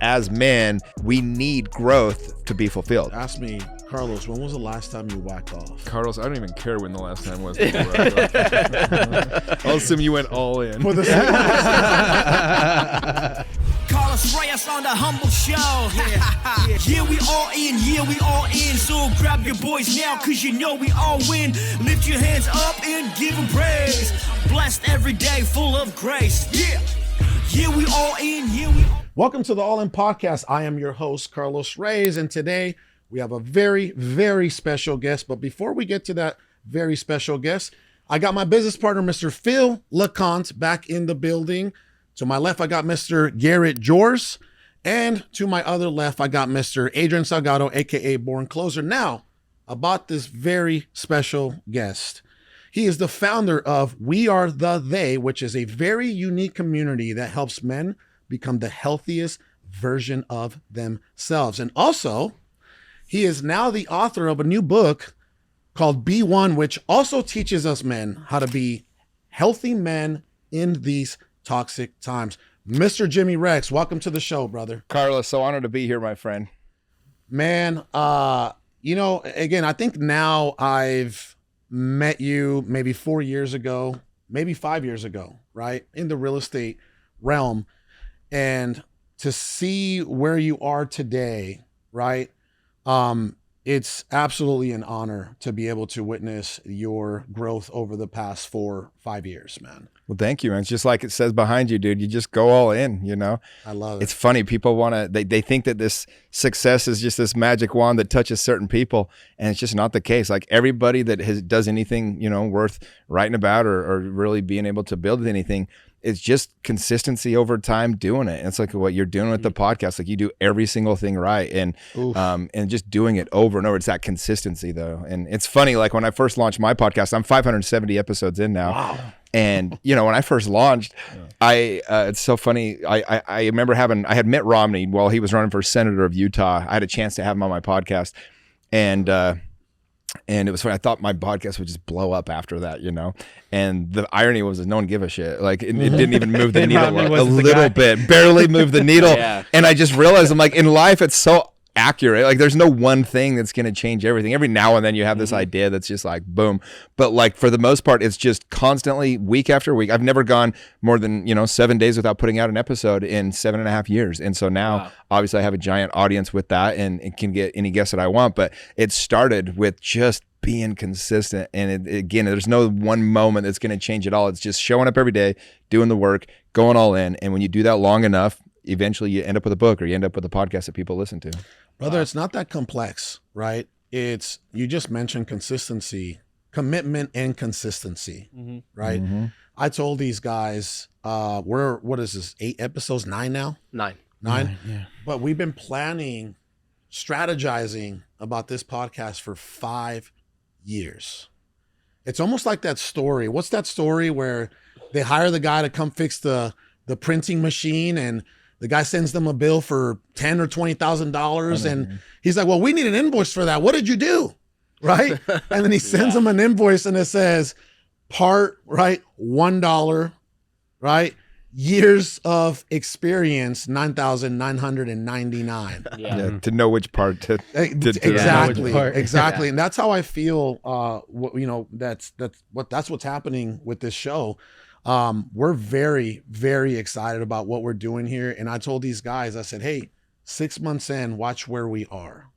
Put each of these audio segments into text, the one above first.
as men, we need growth to be fulfilled. Ask me, Carlos, when was the last time you whacked off? Carlos, I don't even care when the last time was. I'll assume you went all in. For the Carlos Reyes on the humble show. Yeah, we all in. Yeah, we all in. So grab your boys now, cause you know we all win. Lift your hands up and give them praise. Blessed every day, full of grace. Yeah, we all in. Yeah, we all. Welcome to the All In Podcast. I am your host, Carlos Reyes, and today we have a very, very special guest. But before we get to that very special guest, I got my business partner, Mr. Phil LeConte, back in the building. To my left, I got Mr. Garret Jors. And to my other left, I got Mr. Adrian Salgado, aka Born Closer. Now, about this very special guest. He is the founder of We Are the They, which is a very unique community that helps men become the healthiest version of themselves. And also, he is now the author of a new book called Be One, which also teaches us men how to be healthy men in these toxic times. Mr. Jimmy Rex, welcome to the show, brother. Carlos, so honored to be here, my friend. Man, again, I think now I've met you maybe 4 years ago, maybe 5 years ago, right? In the real estate realm. And to see where you are today, right? It's absolutely an honor to be able to witness your growth over the past 4 or 5 years, man. Well, thank you, man. It's just like it says behind you, dude. You just go all in, you know? I love it. It's funny. People they think that this success is just this magic wand that touches certain people, and it's just not the case. Like everybody that does anything, worth writing about or really being able to build anything, it's just consistency over time doing it. And it's like what you're doing with the podcast. Like you do every single thing right, and just doing it over and over. It's that consistency though. And it's funny, like when I first launched my podcast, I'm 570 episodes in now. Wow. And when I first launched, it's so funny. I remember I had Mitt Romney while he was running for senator of Utah. I had a chance to have him on my podcast, and it was funny. I thought my podcast would just blow up after that, And the irony was that no one gave a shit. Like it didn't even move the needle a little bit, barely moved the needle. Yeah. And I just realized, I'm like, in life, it's so accurate. Like there's no one thing that's going to change everything. Every now and then you have this idea that's just like boom, but like for the most part it's just constantly week after week. I've never gone more than 7 days without putting out an episode in 7.5 years, and so now obviously I have a giant audience with that, and it can get any guest that I want. But it started with just being consistent, and again, there's no one moment that's going to change it all. It's just showing up every day, doing the work, going all in, and when you do that long enough, eventually you end up with a book or you end up with a podcast that people listen to. Brother, it's not that complex, right? You just mentioned consistency, commitment and consistency, right? Mm-hmm. I told these guys, what is this, 8 episodes, 9 now? 9. 9? Yeah. But we've been strategizing about this podcast for 5 years. It's almost like that story. What's that story where they hire the guy to come fix the printing machine, and the guy sends them a bill for $10,000 or $20,000, and he's like, "Well, we need an invoice for that. What did you do?" Right? And then he sends them an invoice, and it says part, right, $1, right? Years of experience, 9,999. Yeah, to know which part to Exactly. Yeah. And that's how I feel. That's what's happening with this show. We're very, very excited about what we're doing here. And I told these guys, I said, hey, 6 months in, watch where we are.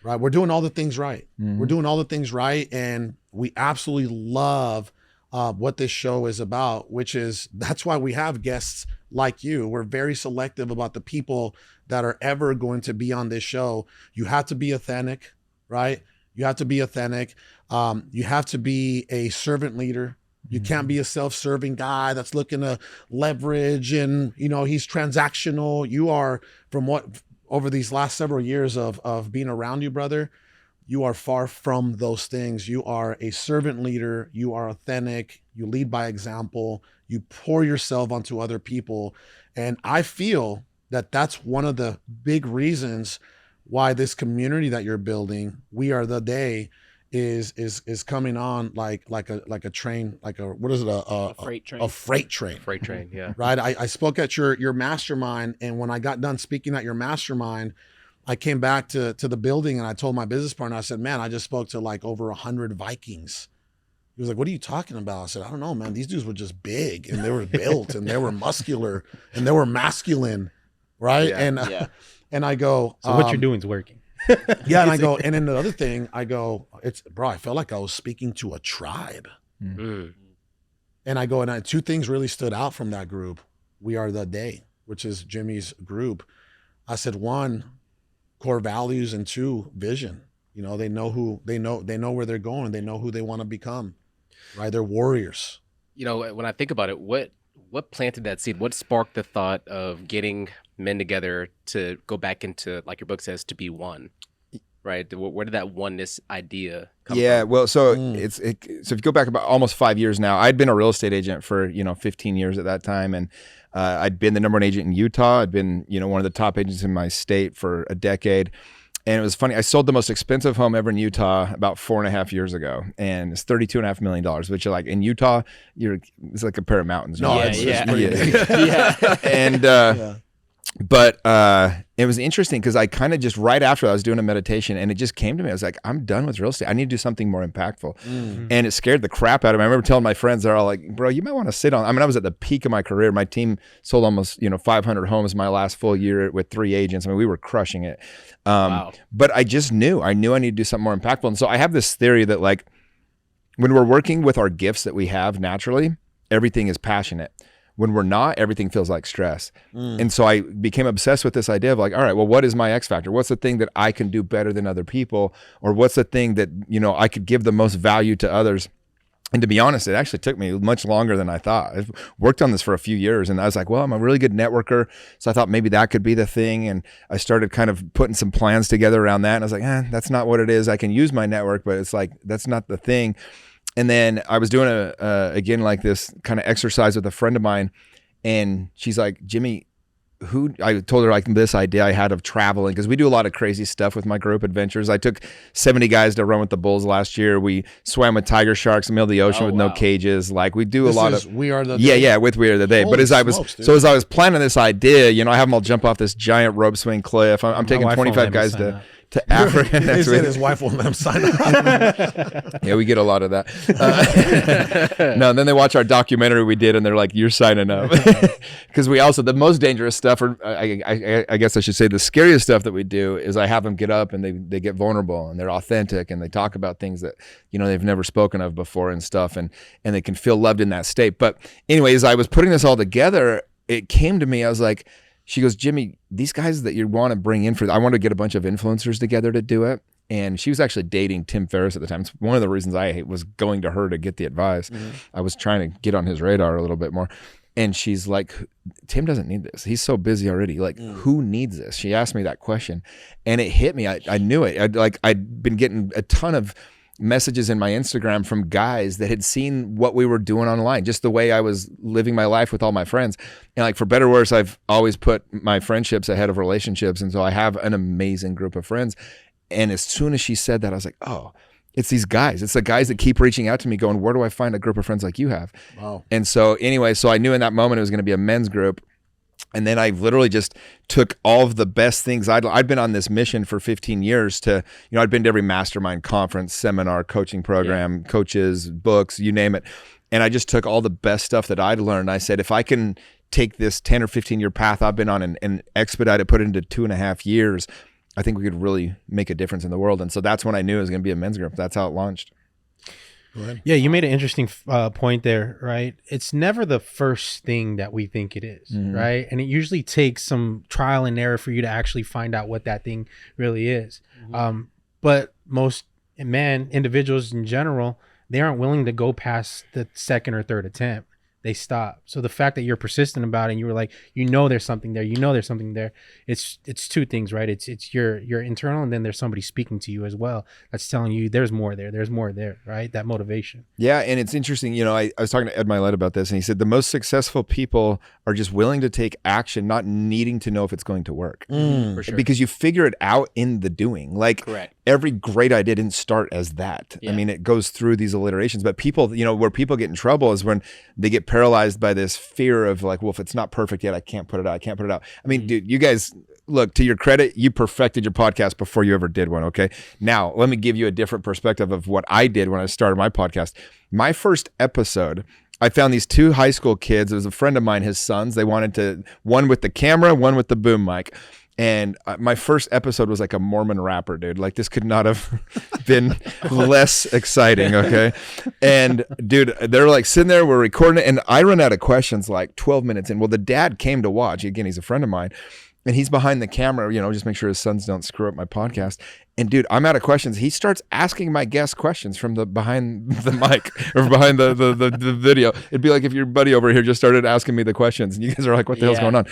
Right? We're doing all the things right. We're doing all the things right. And we absolutely love what this show is about, that's why we have guests like you. We're very selective about the people that are ever going to be on this show. You have to be authentic, right? You have to be authentic. You have to be a servant leader. You can't be a self-serving guy that's looking to leverage and, he's transactional. You are, from what over these last several years of being around you, brother, you are far from those things. You are a servant leader. You are authentic. You lead by example. You pour yourself onto other people. And I feel that that's one of the big reasons why this community that you're building, We Are the They, is coming on like a train, like a, what is it, a freight train. a freight train. Freight train, yeah. Right. I spoke at your mastermind, and when I got done speaking at your mastermind, I came back to the building and I told my business partner, I said, man, I just spoke to like over 100 Vikings. He was like, what are you talking about? I said, I don't know, man. These dudes were just big and they were built and they were muscular and they were masculine. Right. Yeah. And I go, So what you're doing is working. yeah. And I go, and then the other thing, I go, bro, I felt like I was speaking to a tribe. Mm. And I go, and two things really stood out from that group. We Are the Day, which is Jimmy's group. I said, one, core values, and two, vision. You know, they know where they're going. They know who they want to become, right? They're warriors. You know, when I think about it, what planted that seed? What sparked the thought of getting men together to go back into, like your book says, to be one, right? Where did that oneness idea come from? Well, so so if you go back about almost 5 years now, I'd been a real estate agent for 15 years at that time, and I'd been the #1 agent in Utah. I'd been one of the top agents in my state for a decade. And it was funny. I sold the most expensive home ever in Utah about 4.5 years ago, and it's $32.5 million. Which, like in Utah, it's like a pair of mountains. No, right? it's pretty big. Yeah. And but it was interesting because I kind of just right after I was doing a meditation, and it just came to me. I was like, I'm done with real estate. I need to do something more impactful. And it scared the crap out of me. I remember telling my friends, they're all like, bro, you might want to sit on. I mean, I was at the peak of my career. My team sold almost 500 homes my last full year with 3 agents. I mean, we were crushing it. Wow. But I just knew I need to do something more impactful. And so I have this theory that, like, when we're working with our gifts that we have naturally, everything is passionate. When we're not, everything feels like stress. And so I became obsessed with this idea of like, all right, well, what is my X factor? What's the thing that I can do better than other people? Or what's the thing that, I could give the most value to others? And to be honest, it actually took me much longer than I thought. I've worked on this for a few years, and I was like, well, I'm a really good networker. So I thought maybe that could be the thing. And I started kind of putting some plans together around that. And I was like, that's not what it is. I can use my network, but it's like, that's not the thing. And then I was doing again, like this kind of exercise with a friend of mine, and she's like, Jimmy, I told her like this idea I had of traveling, because we do a lot of crazy stuff with my group adventures. I took 70 guys to run with the bulls last year. We swam with tiger sharks in the middle of the ocean with no cages. Like, we do a lot of We Are the Day. Yeah, with We Are the Day. Holy but as I was planning this idea, I have them all jump off this giant rope swing cliff. I'm taking 25 guys to Africa He next said week. his wife won't let him sign up. Yeah, we get a lot of that. No, and then they watch our documentary we did, and they're like, "You're signing up," because we also, the most dangerous stuff, or I guess I should say, the scariest stuff that we do is I have them get up and they get vulnerable and they're authentic and they talk about things that they've never spoken of before and stuff, and they can feel loved in that state. But anyways, I was putting this all together. It came to me. I was like, she goes, Jimmy, these guys that you want to bring in I want to get a bunch of influencers together to do it. And she was actually dating Tim Ferriss at the time. It's one of the reasons I was going to her to get the advice. I was trying to get on his radar a little bit more. And she's like, Tim doesn't need this. He's so busy already. Like, who needs this? She asked me that question, and it hit me. I knew it. I'd been getting a ton of messages in my Instagram from guys that had seen what we were doing online, just the way I was living my life with all my friends. And like, for better or worse, I've always put my friendships ahead of relationships. And so I have an amazing group of friends. And as soon as she said that, I was like, oh, it's these guys. It's the guys that keep reaching out to me going, where do I find a group of friends like you have? Wow. And so anyway, so I knew in that moment it was going to be a men's group. And then I literally just took all of the best things. I'd been on this mission for 15 years to, I'd been to every mastermind, conference, seminar, coaching program, coaches, books, you name it. And I just took all the best stuff that I'd learned. I said, if I can take this 10 or 15 year path I've been on and expedite it, put it into 2.5 years, I think we could really make a difference in the world. And so that's when I knew it was going to be a men's group. That's how it launched. Yeah, you made an interesting point there, right? It's never the first thing that we think it is, right? And it usually takes some trial and error for you to actually find out what that thing really is. But most individuals in general, they aren't willing to go past the second or third attempt. They stop. So the fact that you're persistent about it, and you were like, there's something there, there's something there. It's two things, right? It's your internal, and then there's somebody speaking to you as well that's telling you there's more there, right? That motivation. Yeah, and it's interesting. I was talking to Ed Milet about this, and he said the most successful people are just willing to take action, not needing to know if it's going to work. For sure. Because you figure it out in the doing. Like Correct. every great idea didn't start as that. Yeah. I mean, it goes through these alliterations, but people, where people get in trouble is when they get paralyzed by this fear of like, well, if it's not perfect yet, I can't put it out. I mean, dude, you guys, look, to your credit, you perfected your podcast before you ever did one. Okay. Now let me give you a different perspective of what I did when I started my podcast. My first episode, I found these 2 high school kids. It was a friend of mine, his sons. They wanted one with the camera, one with the boom mic. And my first episode was like a Mormon rapper, dude. Like this could not have been less exciting. Okay. And dude, they're like sitting there, we're recording it. And I run out of questions like 12 minutes in. Well, the dad came to watch. Again, he's a friend of mine. And he's behind the camera, just make sure his sons don't screw up my podcast. And dude, I'm out of questions. He starts asking my guests questions from the behind the mic or behind the video. It'd be like if your buddy over here just started asking me the questions and you guys are like, what the hell's going on?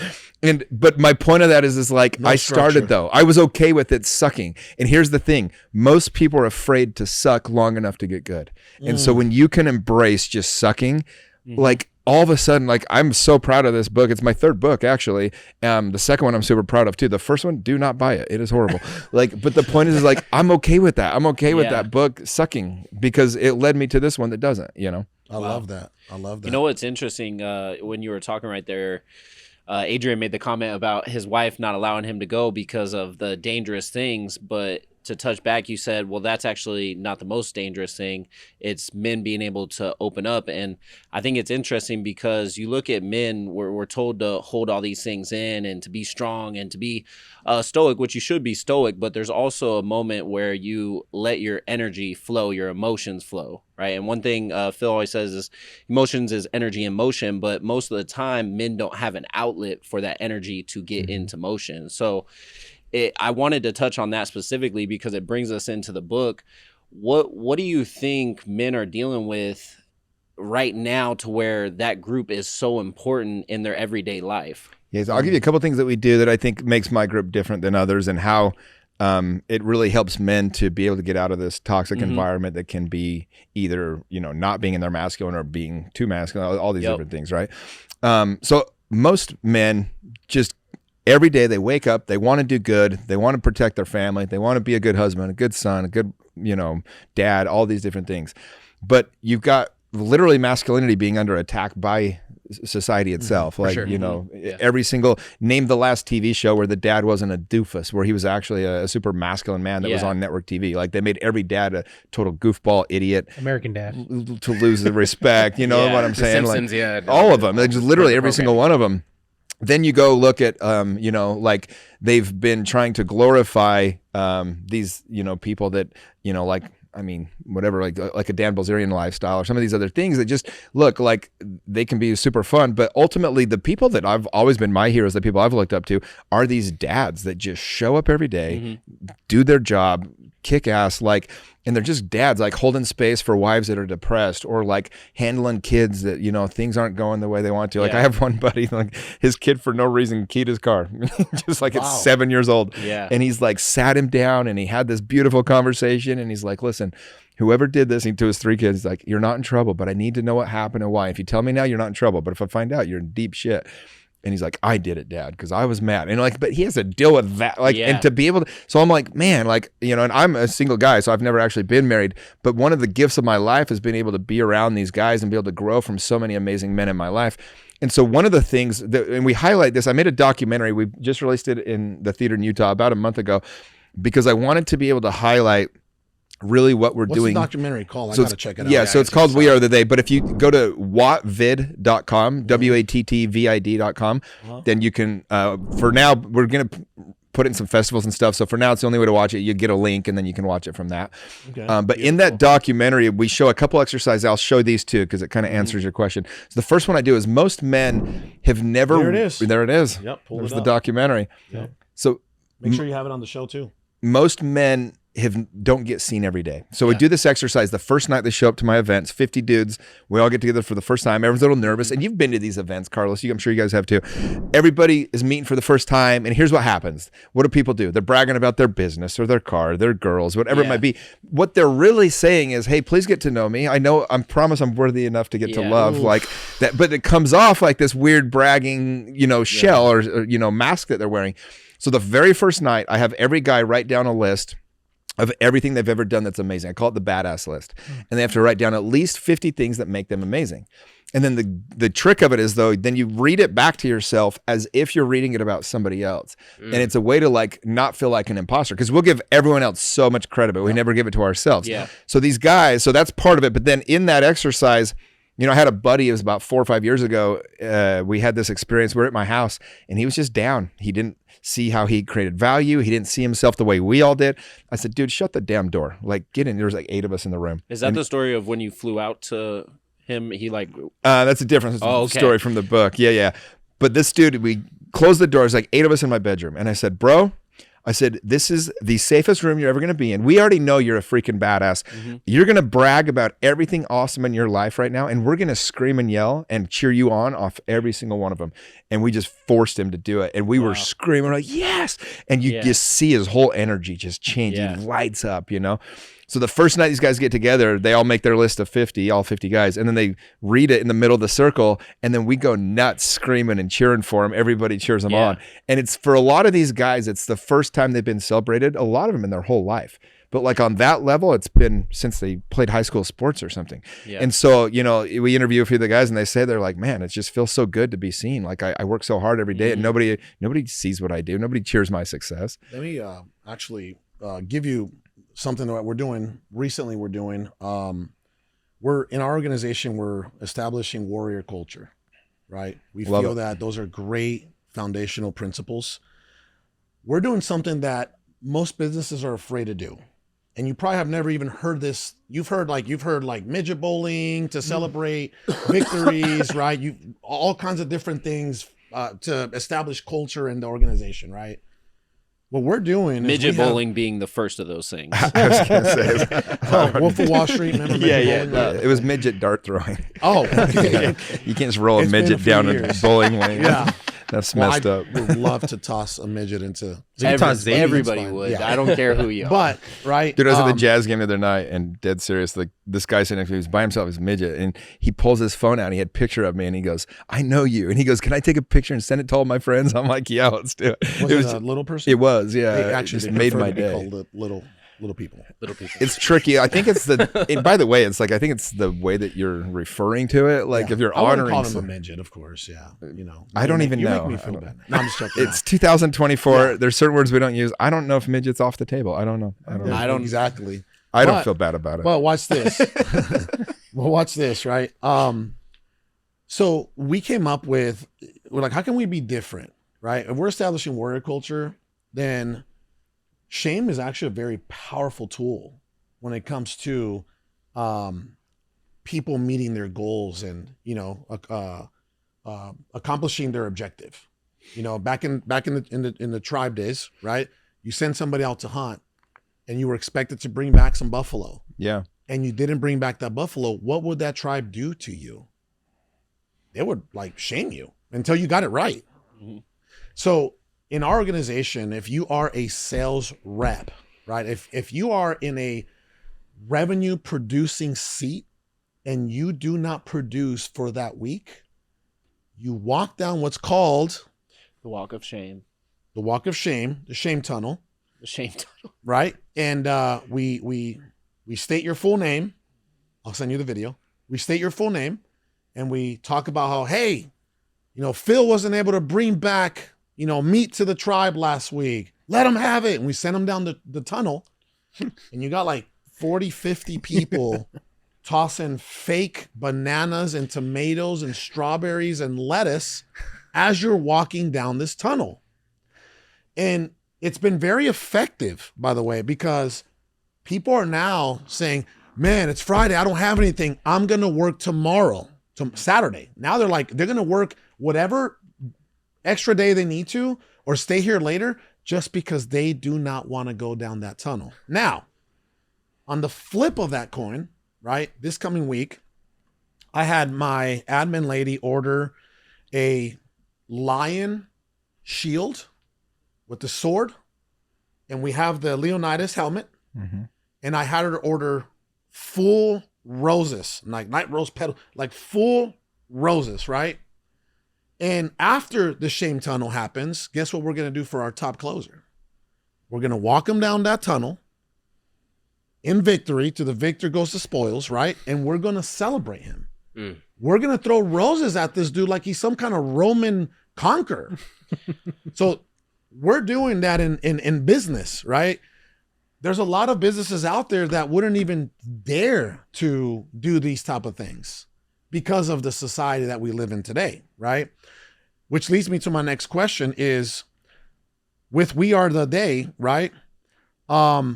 But my point of that is like, I started though. I was okay with it sucking. And here's the thing. Most people are afraid to suck long enough to get good. And so when you can embrace just sucking, like, all of a sudden, like, I'm so proud of this book. It's my 3rd book, actually. The second one I'm super proud of too. The first one, do not buy it. It is horrible. But the point is like, I'm okay with that. I'm okay with that book sucking because it led me to this one that doesn't, I love that. You know what's interesting? When you were talking right there, Adrian made the comment about his wife not allowing him to go because of the dangerous things, but to touch back, you said, well, that's actually not the most dangerous thing. It's men being able to open up. And I think it's interesting because you look at men, we're told to hold all these things in and to be strong and to be stoic, which you should be stoic. But there's also a moment where you let your energy flow, your emotions flow, right? And one thing Phil always says is emotions is energy in motion. But most of the time, men don't have an outlet for that energy to get into motion. So I wanted to touch on that specifically because it brings us into the book. What do you think men are dealing with right now to where that group is so important in their everyday life? Yes, I'll give you a couple things that we do that I think makes my group different than others and how it really helps men to be able to get out of this toxic environment that can be either, not being in their masculine or being too masculine, all these different things, right? So most men just every day they wake up, they want to do good, they want to protect their family, they want to be a good husband, a good son, a good, dad, all these different things. But you've got literally masculinity being under attack by society itself. Like, every single, name the last TV show where the dad wasn't a doofus, where he was actually a super masculine man that was on network TV. Like they made every dad a total goofball idiot. American Dad. To lose the respect, what I'm saying? Simpsons, all of them, like just literally every single one of them. Then you go look at, like they've been trying to glorify these, people that, whatever, like a Dan Bilzerian lifestyle or some of these other things that just look like they can be super fun. But ultimately, the people that I've always been my heroes, the people I've looked up to, are these dads that just show up every day, do their job, kick ass, and they're just dads, like holding space for wives that are depressed or like handling kids that, things aren't going the way they want to. Like I have one buddy, like his kid for no reason keyed his car, just like it's 7 years old. Yeah. And he's like sat him down and he had this beautiful conversation and he's like, listen, whoever did this to his 3 kids, like, you're not in trouble, but I need to know what happened and why. If you tell me now, you're not in trouble. But if I find out, you're in deep shit. And he's like, I did it, Dad, because I was mad. And but he has to deal with that. And to be able to, so I'm like, man, and I'm a single guy, so I've never actually been married. But one of the gifts of my life has been able to be around these guys and be able to grow from so many amazing men in my life. And so one of the things that, and we highlight this, I made a documentary. We just released it in the theater in Utah about a month ago because I wanted to be able to highlight really what we're doing. What's the documentary called? I gotta check it out. Yeah, so it's called We Are the They. But if you go to wattvid.com, wattvid.com, then you can, for now, we're going to put it in some festivals and stuff. So for now, it's the only way to watch it. You get a link and then you can watch it from that. Okay. But in that documentary, we show a couple exercises. I'll show these two because it kind of answers your question. So the first one I do is most men have never. There it is. There it is. Yep. There's the documentary. Yep. So make sure you have it on the show too. Most men don't get seen every day. So we do this exercise the first night they show up to my events, 50 dudes. We all get together for the first time. Everyone's a little nervous. And you've been to these events, Carlos. I'm sure you guys have too. Everybody is meeting for the first time. And here's what happens. What do people do? They're bragging about their business or their car, their girls, whatever it might be. What they're really saying is, hey, please get to know me. I promise I'm worthy enough to get to love like that. But it comes off like this weird bragging, shell or mask that they're wearing. So the very first night, I have every guy write down a list of everything they've ever done that's amazing. I call it the badass list. And they have to write down at least 50 things that make them amazing. And then the trick of it is, though, then you read it back to yourself as if you're reading it about somebody else. And it's a way to like not feel like an imposter, because we'll give everyone else so much credit, but we never give it to ourselves. So these guys, so that's part of it. But then in that exercise, I had a buddy, it was about 4 or 5 years ago. We had this experience. We're at my house and he was just down. He didn't see how he created value. He didn't see himself the way we all did. I said, dude, shut the damn door. Like, get in. There was like 8 of us in the room. Is that the story of when you flew out to him? He like... that's a different story from the book. Yeah. But this dude, we closed the doors, like 8 of us in my bedroom. And I said, bro, this is the safest room you're ever going to be in. We already know you're a freaking badass. You're going to brag about everything awesome in your life right now. And we're going to scream and yell and cheer you on off every single one of them. And we just forced him to do it. And we were screaming like, yes. And you just see his whole energy just change. He lights up, So the first night these guys get together, they all make their list of 50, all 50 guys, and then they read it in the middle of the circle, and then we go nuts screaming and cheering for them. Everybody cheers them on. And it's for a lot of these guys, it's the first time they've been celebrated, a lot of them in their whole life. But like on that level, it's been since they played high school sports or something. And so, we interview a few of the guys and they say, they're like, man, it just feels so good to be seen. Like I work so hard every day and nobody sees what I do. Nobody cheers my success. Let me actually give you something that we're doing. We're in our organization, we're establishing warrior culture, right? We feel that those are great foundational principles. We're doing something that most businesses are afraid to do. And you probably have never even heard this. You've heard like midget bowling to celebrate victories, right? All kinds of different things to establish culture in the organization, right? What we're doing midget bowling being the first of those things. I was going to say, Wolf of Wall Street. Remember midget bowling? It was midget dart throwing. Oh, okay. You can't just roll a midget down a bowling lane. That's messed up. I would love to toss a midget into. Everybody would. Yeah. I don't care who you are. But right, dude, I was at the Jazz game the other night, and dead serious, like this guy sitting next to me, he was by himself, he's a midget, and he pulls his phone out, and he had a picture of me, and he goes, "I know you," and he goes, "Can I take a picture and send it to all my friends?" I'm like, "Yeah, let's do it." Was it a little person? It was, yeah. They actually just made my day. Called little people. It's tricky. I think it's by the way, it's like I think it's the way that you're referring to it. Like if you're honoring, I wouldn't call him a midget, of course. Yeah, I don't even know. You make me feel bad. No, I'm just joking. It's 2024. Yeah. There's certain words we don't use. I don't know if midget's off the table. I don't know. I don't exactly. I don't feel bad about it. Well, watch this. Watch this, right? So we came up with, we're like, how can we be different, right? If we're establishing warrior culture, then shame is actually a very powerful tool when it comes to people meeting their goals and accomplishing their objective. Back in the tribe days, right? You send somebody out to hunt, and you were expected to bring back some buffalo. Yeah. And you didn't bring back that buffalo. What would that tribe do to you? They would like shame you until you got it right. Mm-hmm. So in our organization, if you are a sales rep, right? If you are in a revenue producing seat and you do not produce for that week, you walk down what's called the walk of shame. The walk of shame, the shame tunnel. The shame tunnel. Right? And we state your full name. I'll send you the video. We state your full name and we talk about how, hey, Phil wasn't able to bring back meat to the tribe last week. Let him have it. And we sent him down the tunnel. And you got like 40, 50 people tossing fake bananas and tomatoes and strawberries and lettuce as you're walking down this tunnel. And it's been very effective, by the way, because people are now saying, man, it's Friday. I don't have anything. I'm going to work tomorrow, Saturday. Now they're going to work whatever extra day they need to or stay here later. just because they do not want to go down that tunnel. Now, on the flip of that coin, right, this coming week, I had my admin lady order a lion shield with the sword, and we have the Leonidas helmet, and I had her order full roses, like night rose petal, like full roses, right? And after the shame tunnel happens, guess what we're going to do for our top closer? We're going to walk him down that tunnel in victory to the victor goes to spoils, right? And we're going to celebrate him. We're going to throw roses at this dude like he's some kind of Roman conqueror. So we're doing that in business, right? There's a lot of businesses out there that wouldn't even dare to do these type of things because of the society that we live in today, right? Which leads me to my next question is, with We Are the Day, right? I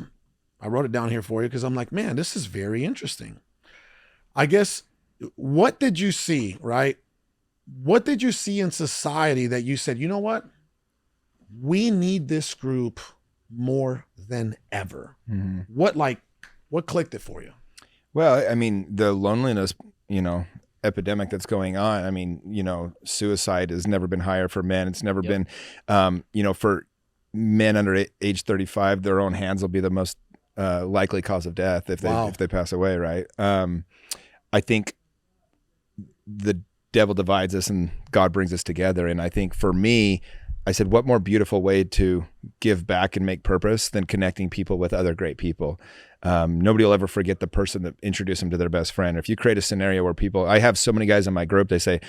wrote it down here for you because I'm like, man, this is very interesting. I guess, what did you see, right? What did you see in society that you said, you know what? We need this group more than ever. What clicked it for you? Well, I mean, the loneliness, epidemic that's going on. I mean, suicide has never been higher for men. It's never been, for men under age 35, their own hands will be the most likely cause of death if they pass away, right? I think the devil divides us and God brings us together. And I think for me, I said, what more beautiful way to give back and make purpose than connecting people with other great people? Nobody will ever forget the person that introduced them to their best friend. If you create a scenario where I have so many guys in my group, they say,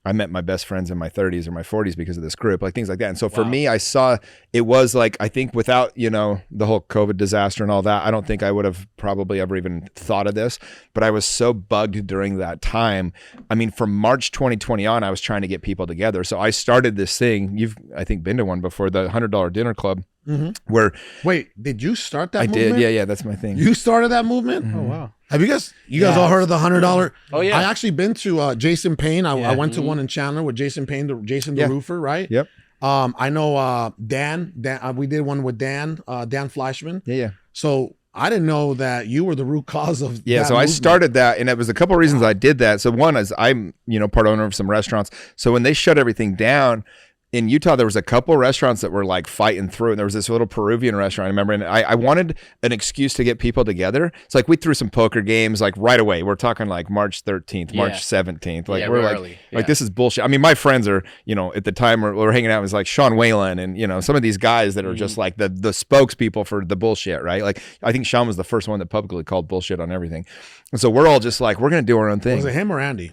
I met my best friends in my 30s or my 40s because of this group, like things like that. And so for me, I saw it was like, I think without, the whole COVID disaster and all that, I don't think I would have probably ever even thought of this, but I was so bugged during that time. I mean, from March 2020 on, I was trying to get people together. So I started this thing. You've, I think, been to one before, the $100 dinner club. Where wait, did you start that movement? I did, yeah, that's my thing. You started that movement? Oh wow. Have you guys all heard of the $100? Oh yeah. I actually been to Jason Payne. I went to one in Chandler with Jason Payne, the roofer, right? Yep. I know Dan, we did one with Dan Fleischman. Yeah. So I didn't know that you were the root cause of so that I movement. started that, and it was a couple of reasons I did that. So one is I'm, part owner of some restaurants. So when they shut everything down, in Utah, there was a couple restaurants that were like fighting through, and there was this little Peruvian restaurant, I remember, and I wanted an excuse to get people together. It's like we threw some poker games like right away. We're talking like March 13th, March 17th. Like we're like, early. like this is bullshit. I mean, my friends are, at the time we're hanging out, it was like Sean Whalen and, some of these guys that are just like the spokespeople for the bullshit, right? Like I think Sean was the first one that publicly called bullshit on everything. And so we're all just like, we're going to do our own thing. Was it him or Andy?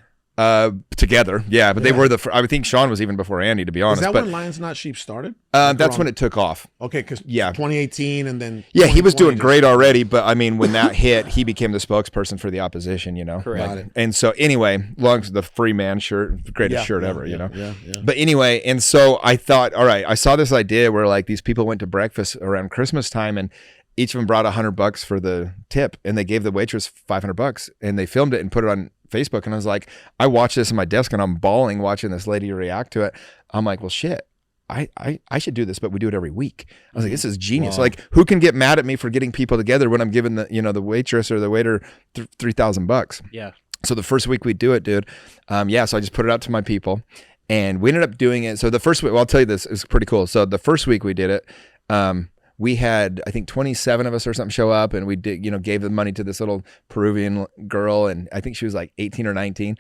Together, but they were I think Sean was even before Andy, to be honest. Is that when Lions Not Sheep started? That's when it took off. Okay, because 2018 and then he was doing great already, but I mean, when that hit, he became the spokesperson for the opposition, Correct. And so anyway, the free man shirt, greatest shirt ever, Yeah. But anyway, and so I thought, all right, I saw this idea where like these people went to breakfast around Christmas time, and each of them brought $100 for the tip, and they gave the waitress $500, and they filmed it and put it on Facebook. And I was like, I watched this on my desk and I'm bawling watching this lady react to it. I'm like, well, shit, I should do this, but we do it every week. I was like, this is genius. Wow. Like, who can get mad at me for getting people together when I'm giving the, the waitress or the waiter $3,000? Yeah. So the first week we do it, dude. So I just put it out to my people, and we ended up doing it. So the first week, well, I'll tell you, this is pretty cool. So the first week we did it, we had, I think 27 of us or something show up, and we did, gave the money to this little Peruvian girl, and I think she was like 18 or 19.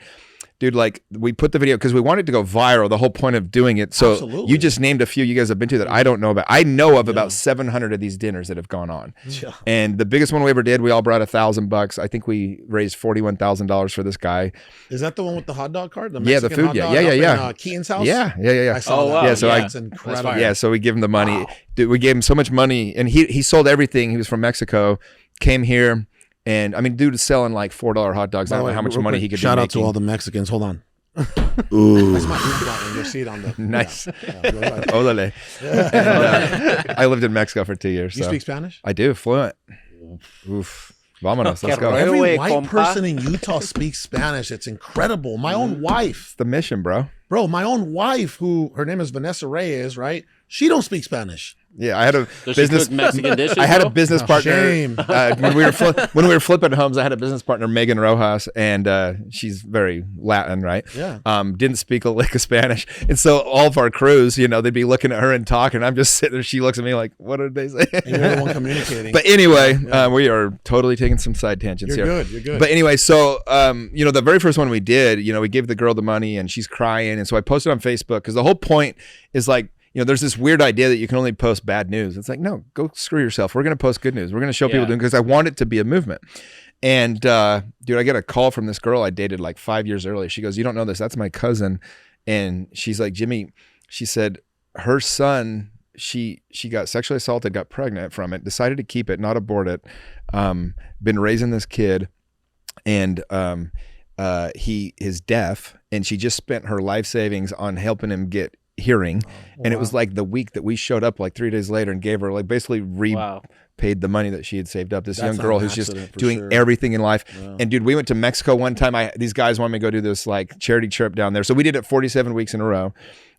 Dude, like we put the video because we wanted to go viral, the whole point of doing it. So Absolutely. You just named a few you guys have been to that I don't know about. I know of about 700 of these dinners that have gone on. Yeah. And the biggest one we ever did, we all brought $1,000. I think we raised $41,000 for this guy. Is that the one with the hot dog cart? The Yeah, the Mexican food, hot yeah. dog Yeah. up in, Keaton's house? Yeah. I saw Oh, that. wow. Yeah, so That's incredible. Yeah, so we give him the money. Dude, we gave him so much money, and he sold everything. He was from Mexico, came here, and I mean, dude is selling like $4 hot dogs. I don't know how much money he could Shout be out to making. all the Mexicans. Hold on. Ooh. That's my ink button. You'll see it on the Nice. Yeah, go ahead. Olale. And, I lived in Mexico for 2 years. You So. speak Spanish? I do, fluent. Oof. Vámonos, let's go. Right Every away, white compa. person in Utah speaks Spanish. It's incredible. My own wife, It's the mission, bro. my own wife, who her name is Vanessa Reyes, right? She don't speak Spanish. Yeah, I had a Does she business. cook Mexican dishes? I had a though? business partner Shame. when we were flipping homes. I had a business partner, Megan Rojas, and she's very Latin, right? Yeah. Didn't speak a lick of Spanish, and so all of our crews, you know, they'd be looking at her and talking. I'm just sitting there. She looks at me like, "What did they say?" And you're the one communicating. But anyway, we are totally taking some side tangents You're here. good. You're good. But anyway, so you know, the very first one we did, you know, we gave the girl the money and she's crying, and so I posted on Facebook because the whole point is like, you know, there's this weird idea that you can only post bad news. It's like, no, go screw yourself. We're going to post good news. We're going to show people doing, because I want it to be a movement. And dude, I get a call from this girl I dated like 5 years earlier. She goes, "You don't know this. That's my cousin." And she's like, "Jimmy," she said, her son, she got sexually assaulted, got pregnant from it, decided to keep it, not abort it. Been raising this kid, and he is deaf, and she just spent her life savings on helping him get hearing. And it was like the week that we showed up like 3 days later and gave her like basically paid the money that she had saved up. This That's young girl an who's just accident for doing sure. everything in life. And dude, we went to Mexico one time. These guys wanted me to go do this like charity trip down there. So we did it 47 weeks in a row.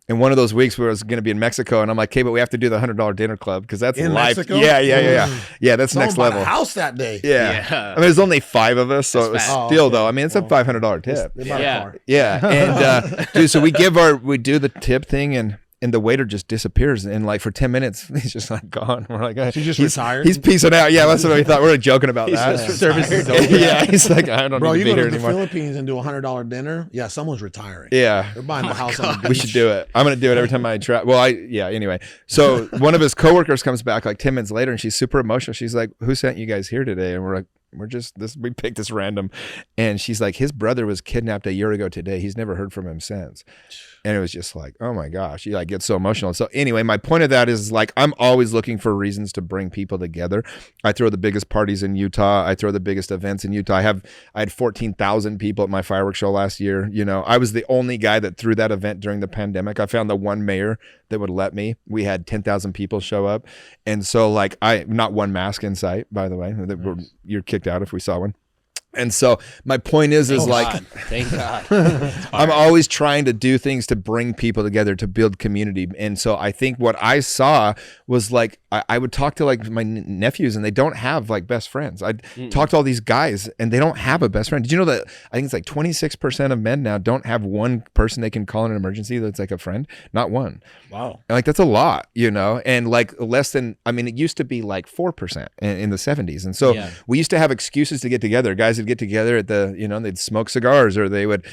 And one of those weeks we was going to be in Mexico, and I'm like, "Okay, but we have to do the $100 dinner club because that's In life." Mexico? Yeah, that's Someone next bought level. a house that day. Yeah. Yeah. I mean, there's only 5 of us, so it was That's fat. still Oh, okay. though. I mean, it's a $500 tip. They bought Yeah. a car. Yeah, and dude, so we do the tip thing, and the waiter just disappears, and like for 10 minutes he's just like gone. We're like, She just he's retired? He's peacing out. Yeah, that's what we thought. We were joking about that. Service is over. Yeah, he's like, I don't Bro, need you to go be to here the anymore. Philippines and do a $100 dinner. Yeah, someone's retiring. Yeah. They're buying a house on the beach. We should do it. I'm going to do it every time I try. Well, anyway. So one of his coworkers comes back like 10 minutes later, and she's super emotional. She's like, "Who sent you guys here today?" And we're like, we picked this random. And she's like, "His brother was kidnapped a year ago today. He's never heard from him since." And it was just like, oh my gosh, you like get so emotional. So anyway, my point of that is like, I'm always looking for reasons to bring people together. I throw the biggest parties in Utah. I throw the biggest events in Utah. I had 14,000 people at my fireworks show last year. You know, I was the only guy that threw that event during the pandemic. I found the one mayor that would let me. We had 10,000 people show up. And so like, not one mask in sight, by the way. You're kicked out if we saw one. And so my point is Thank God. I'm always trying to do things to bring people together, to build community. And so I think what I saw was like, I would talk to like my nephews, and they don't have like best friends. I'd talk to all these guys, and they don't have a best friend. Did you know that I think it's like 26% of men now don't have one person they can call in an emergency that's like a friend? Not one. Wow. And like, that's a lot, you know, and like less than, I mean, it used to be like 4% in the 70s. And so we used to have excuses to get together. Guys would get together at they'd smoke cigars, or they would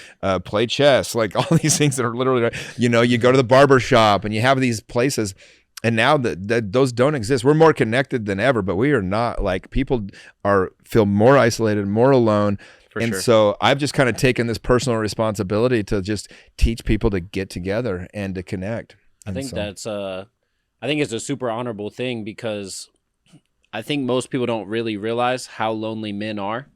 play chess, like all these things that are literally, you know, you go to the barber shop, and you have these places. And now that those don't exist. We're more connected than ever, but we are not. Like, people feel more isolated, more alone. And so I've just kind of taken this personal responsibility to just teach people to get together and to connect. I think it's a super honorable thing, because I think most people don't really realize how lonely men are.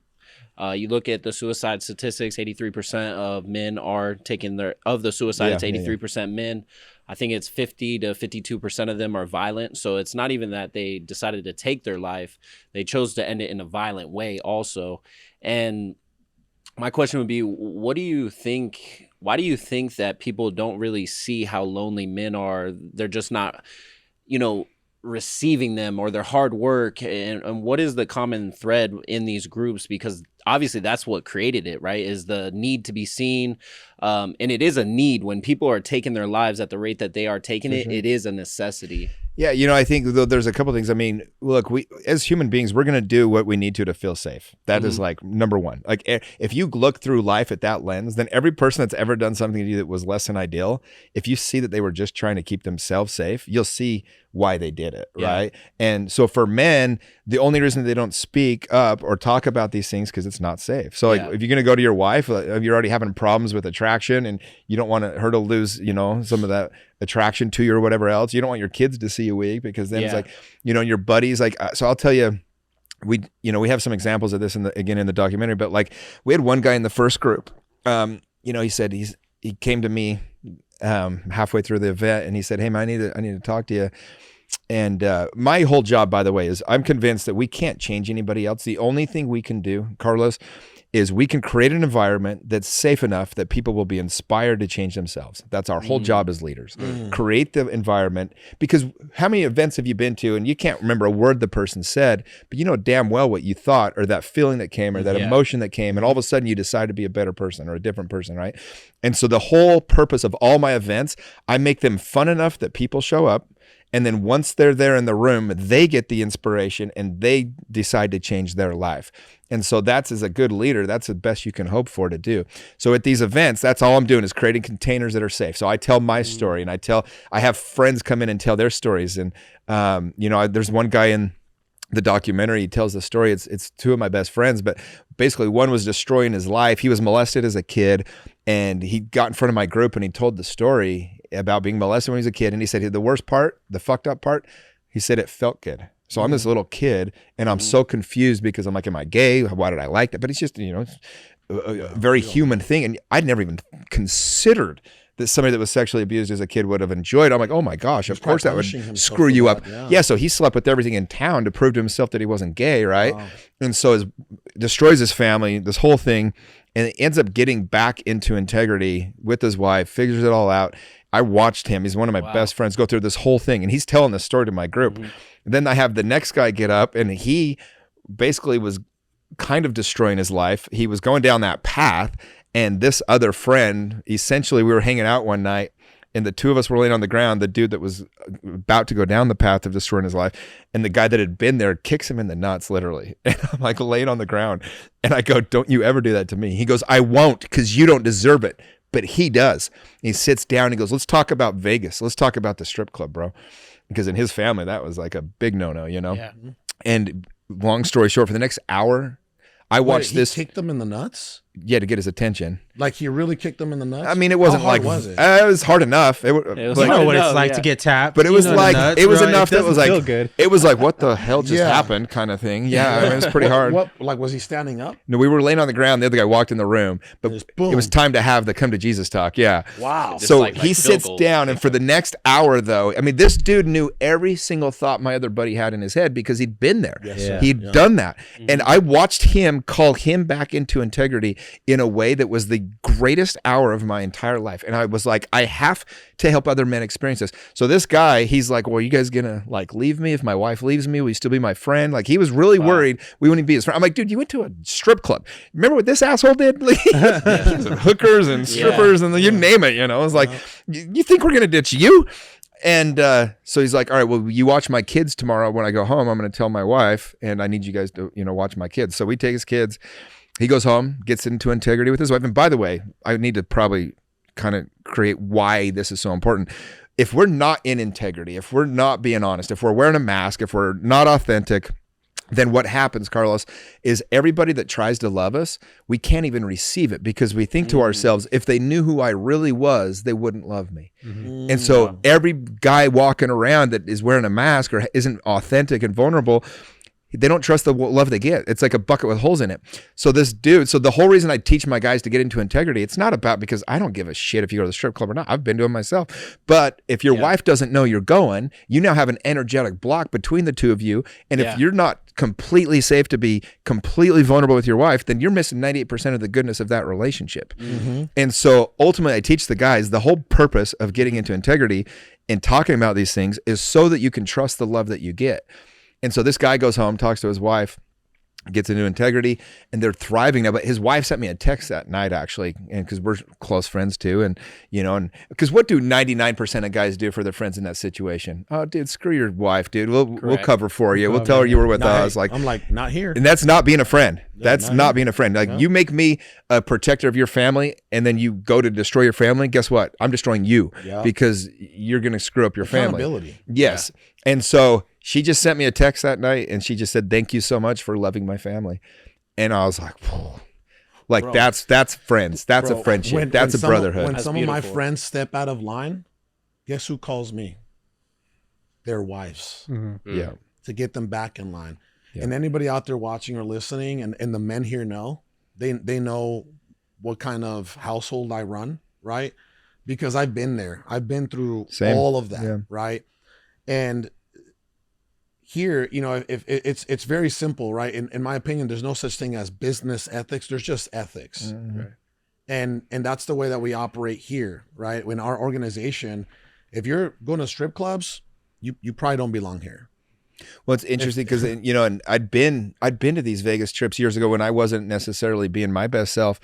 You look at the suicide statistics, 83% of men are taking of the suicide, it's 83% men. I think it's 50 to 52% of them are violent. So it's not even that they decided to take their life. They chose to end it in a violent way also. And my question would be, why do you think that people don't really see how lonely men are? They're just not, you know, receiving them, or their hard work, and what is the common thread in these groups? Because obviously that's what created it, right? Is the need to be seen. And it is a need. When people are taking their lives at the rate that they are taking it, it is a necessity. Yeah, you know, I think though there's a couple things. I mean, look, we as human beings, we're going to do what we need to feel safe. That is like number one. Like, if you look through life at that lens, then every person that's ever done something to you that was less than ideal, if you see that they were just trying to keep themselves safe, you'll see why they did it, right? And so for men, the only reason they don't speak up or talk about these things because it's not safe. So like, if you're going to go to your wife, you're already having problems with attraction, and you don't want her to lose, you know, some of that attraction to you or whatever else. You don't want your kids to see you weak, because then it's like, you know, your buddies, like, so I'll tell you, we have some examples of this in the documentary, but like, we had one guy in the first group, you know, he said he came to me halfway through the event, and he said, "Hey man, I need to talk to you." And my whole job, by the way, is I'm convinced that we can't change anybody else. The only thing we can do, Carlos, is we can create an environment that's safe enough that people will be inspired to change themselves. That's our whole job as leaders. Create the environment, because how many events have you been to and you can't remember a word the person said, but you know damn well what you thought, or that feeling that came, or that emotion that came, and all of a sudden you decide to be a better person or a different person, right? And so the whole purpose of all my events, I make them fun enough that people show up. And then once they're there in the room, they get the inspiration and they decide to change their life. And so that's, as a good leader, that's the best you can hope for to do. So at these events, that's all I'm doing is creating containers that are safe. So I tell my story, and I have friends come in and tell their stories. And, there's one guy in the documentary, he tells the story. It's two of my best friends, but basically one was destroying his life. He was molested as a kid, and he got in front of my group and he told the story about being molested when he was a kid. And he said, the worst part, the fucked up part, he said it felt good. So I'm this little kid and I'm so confused because I'm like, am I gay? Why did I like that? But it's just, a very human thing. And I'd never even considered that somebody that was sexually abused as a kid would have enjoyed. I'm like, oh my gosh, of course that would screw you up. Yeah, so he slept with everything in town to prove to himself that he wasn't gay, right? Wow. And so destroys his family, this whole thing, and it ends up getting back into integrity with his wife, figures it all out. I watched him. He's one of my best friends, go through this whole thing, and he's telling the story to my group. Then I have the next guy get up, and he basically was kind of destroying his life. He was going down that path, and this other friend, essentially, we were hanging out one night, and the two of us were laying on the ground. The dude that was about to go down the path of destroying his life, and the guy that had been there kicks him in the nuts, literally. And I'm like laying on the ground, and I go, don't you ever do that to me. He goes, I won't, because you don't deserve it. But he does. He sits down, he goes, let's talk about Vegas. Let's talk about the strip club, bro. Because in his family, that was like a big no-no, Yeah. And long story short, for the next hour, I watched this. He kicked them in the nuts? Yeah, to get his attention. Like he really kicked them in the nuts? I mean, it wasn't How hard like, was it? It was hard enough. It was you know what it's like to get tapped. But it was like, nuts, it was bro. enough that was like, good. it was like, what the hell just happened kind of thing. Yeah, I mean, it was pretty hard. Like, was he standing up? No, we were laying on the ground. The other guy walked in the room, but it was time to have the come to Jesus talk. Yeah. Wow. So he sits down, and for the next hour, though, I mean, this dude knew every single thought my other buddy had in his head because he'd been there. He'd done that. And I watched him call him back into integrity in a way that was the greatest hour of my entire life. And I was like, I have to help other men experience this. So this guy, he's like, well, are you guys gonna like leave me if my wife leaves me? Will you still be my friend? Like, he was really worried we wouldn't be his friend. I'm like, dude, you went to a strip club. Remember what this asshole did? Hookers and strippers and you name it, It's like, you think we're gonna ditch you? And so he's like, all right, well, you watch my kids tomorrow when I go home. I'm going to tell my wife, and I need you guys to, watch my kids. So we take his kids. He goes home, gets into integrity with his wife. And by the way, I need to probably kind of create why this is so important. If we're not in integrity, if we're not being honest, if we're wearing a mask, if we're not authentic, then what happens, Carlos, is everybody that tries to love us, we can't even receive it because we think to ourselves, if they knew who I really was, they wouldn't love me. And so every guy walking around that is wearing a mask or isn't authentic and vulnerable, they don't trust the love they get. It's like a bucket with holes in it. So this dude, so the whole reason I teach my guys to get into integrity, it's not about because I don't give a shit if you go to the strip club or not. I've been to them myself. But if your wife doesn't know you're going, you now have an energetic block between the two of you. And if you're not completely safe to be completely vulnerable with your wife, then you're missing 98% of the goodness of that relationship. And so ultimately I teach the guys the whole purpose of getting into integrity and talking about these things is so that you can trust the love that you get. And so this guy goes home, talks to his wife, gets into integrity, and they're thriving now. But his wife sent me a text that night, actually, and because we're close friends too, and and because what do 99% of guys do for their friends in that situation? Oh, dude, screw your wife, dude. We'll cover for you. We'll tell her you were with us. Like, I'm like, not here. And that's not being a friend. That's not being a friend. Like, you make me a protector of your family, and then you go to destroy your family. Guess what? I'm destroying you because you're going to screw up your family. Accountability. Yes. And so she just sent me a text that night, and she just said, thank you so much for loving my family. And I was like, whoa. Like, bro, that's friends. That's a friendship. That's a brotherhood. When some of my friends step out of line, guess who calls me? Their wives. Yeah. To get them back in line. Yeah. And anybody out there watching or listening, and the men here know, they know what kind of household I run, right? Because I've been there. I've been through all of that, right? And here, you know, if it's very simple, right? In my opinion, there's no such thing as business ethics. There's just ethics. Right. And that's the way that we operate here, right? In our organization, if you're going to strip clubs, you probably don't belong here. Well, it's interesting because, you know, and I'd been to these Vegas trips years ago when I wasn't necessarily being my best self.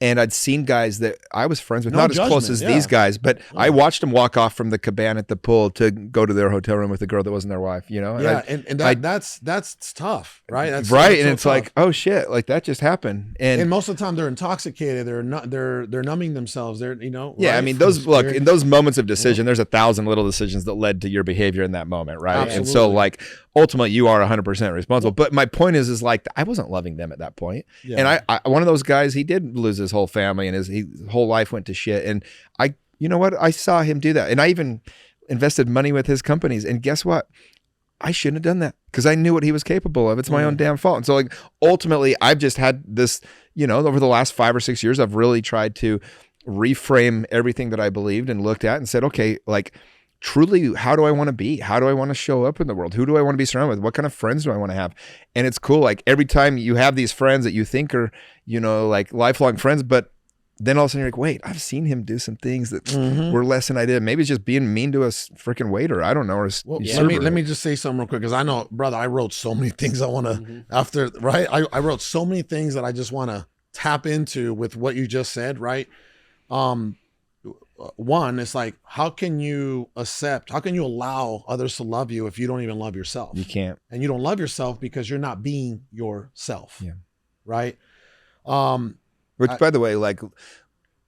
And I'd seen guys that I was friends with, No not as close judgment, as yeah. these guys, but I watched them walk off from the cabana at the pool to go to their hotel room with a girl that wasn't their wife, you know? Yeah, And and that's tough, right? That's right. that's And so it's tough. like, oh shit, like that just happened. And most of the time they're intoxicated. They're numbing themselves. They're, you know. Yeah, right? I mean, From those look spirit. in those moments of decision. There's 1,000 little decisions that led to your behavior in that moment, right? And so, Absolutely. like, ultimately, you are 100% responsible. But my point is like, I wasn't loving them at that point. Yeah. And I one of those guys, he did lose his whole family, and his whole life went to shit. And you know what? I saw him do that, and I even invested money with his companies. And guess what? I shouldn't have done that because I knew what he was capable of. It's my own damn fault. And so, like, ultimately, I've just had this, you know, over the last 5 or 6 years, I've really tried to reframe everything that I believed and looked at and said, okay, like, truly, how do I want to be? How do I want to show up in the world? Who do I want to be surrounded with? What kind of friends do I want to have? And it's cool. Like, every time you have these friends that you think are, you know, like lifelong friends, but then all of a sudden you're like, wait, I've seen him do some things that were less than I did. Maybe it's just being mean to a freaking waiter. I don't know. Or Well, server. let me just say something real quick, because I know, brother, I wrote so many things I want to after, right? I wrote so many things that I just want to tap into with what you just said, right? One, it's like, how can you allow others to love you if you don't even love yourself? You can't. And you don't love yourself because you're not being yourself. Yeah. Right. Which, by the way, like,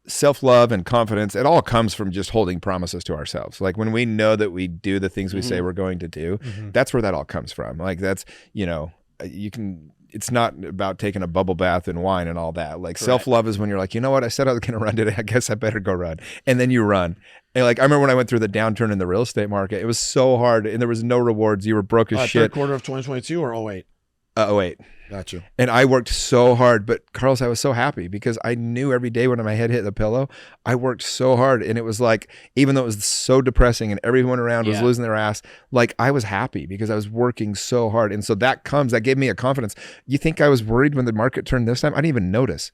self-love and confidence, it all comes from just holding promises to ourselves. Like, when we know that we do the things we say we're going to do, that's where that all comes from. Like, that's, you know, it's not about taking a bubble bath and wine and all that. Like, self-love is when you're like, you know what, I said I was going to run today. I guess I better go run. And then you run. And like, I remember when I went through the downturn in the real estate market, it was so hard and there was no rewards. You were broke as shit. Third quarter of 2022 or 08? 08. Got you. And I worked so hard, but Carlos, I was so happy because I knew every day when my head hit the pillow, I worked so hard. And it was like, even though it was so depressing and everyone around was losing their ass, like, I was happy because I was working so hard. And so that gave me a confidence. You think I was worried when the market turned this time? I didn't even notice.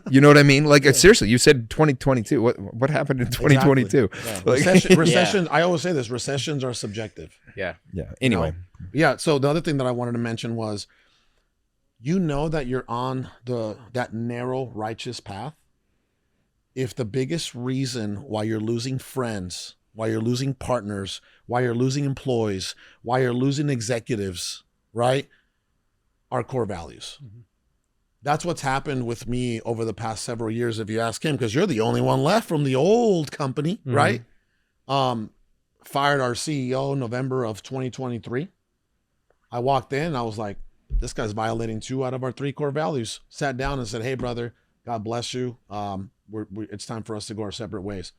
You know what I mean? Like, seriously, you said 2022. What happened in 2022? Exactly. Like, Recessions, I always say this, recessions are subjective. Yeah. yeah. Anyway. Yeah. So the other thing that I wanted to mention was, you know that you're on that narrow, righteous path if the biggest reason why you're losing friends, why you're losing partners, why you're losing employees, why you're losing executives, right, are core values. That's what's happened with me over the past several years. If you ask him, because you're the only one left from the old company, right? Fired our CEO in November of 2023. I walked in and I was like, this guy's violating 2 out of our 3 core values. Sat down and said, hey, brother, God bless you. It's time for us to go our separate ways.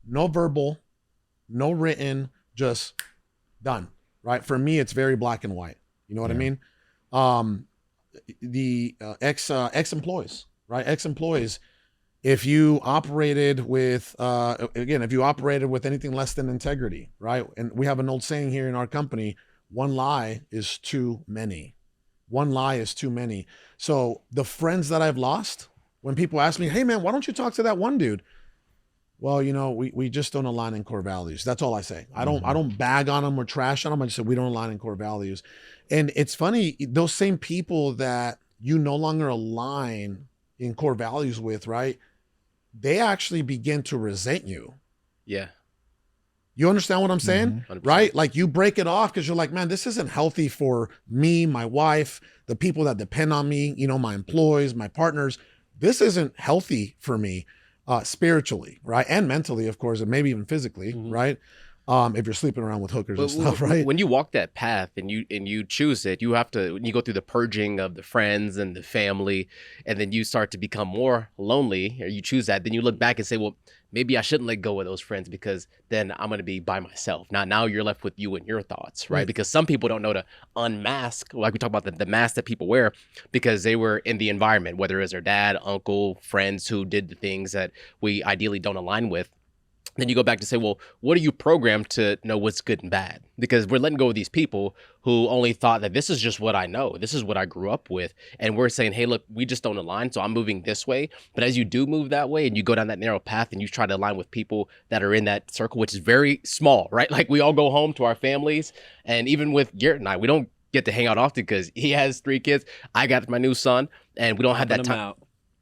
No verbal, no written, just done, right? For me, it's very black and white. You know what I mean? The ex-employees, right? Ex-employees, if you operated with, if you operated with anything less than integrity, right? And we have an old saying here in our company, one lie is too many. One lie is too many. So the friends that I've lost, when people ask me, hey man, why don't you talk to that one dude? Well, you know, we just don't align in core values. That's all I say. I don't bag on them or trash on them. I just say we don't align in core values. And it's funny, those same people that you no longer align in core values with, right? They actually begin to resent you. Yeah. You understand what I'm saying? 100%. Right? Like, you break it off because you're like, man, this isn't healthy for me, my wife, the people that depend on me, you know, my employees, my partners. This isn't healthy for me spiritually, right? And mentally, of course, and maybe even physically, right? If you're sleeping around with hookers and stuff, right? When you walk that path and you choose it, you have to, when you go through the purging of the friends and the family, and then you start to become more lonely, or you choose that, then you look back and say, well, maybe I shouldn't let go of those friends because then I'm going to be by myself. Now you're left with you and your thoughts, right? Because some people don't know to unmask, like we talk about the mask that people wear, because they were in the environment, whether it was their dad, uncle, friends who did the things that we ideally don't align with. then you go back to say, well, what are you programmed to know what's good and bad? Because we're letting go of these people who only thought that this is just what I know. This is what I grew up with. And we're saying, hey, look, we just don't align. So I'm moving this way. But as you do move that way and you go down that narrow path and you try to align with people that are in that circle, which is very small, right? Like we all go home to our families. And even with Garret and I, we don't get to hang out often because he has 3 kids. I got my new son and we don't have that time.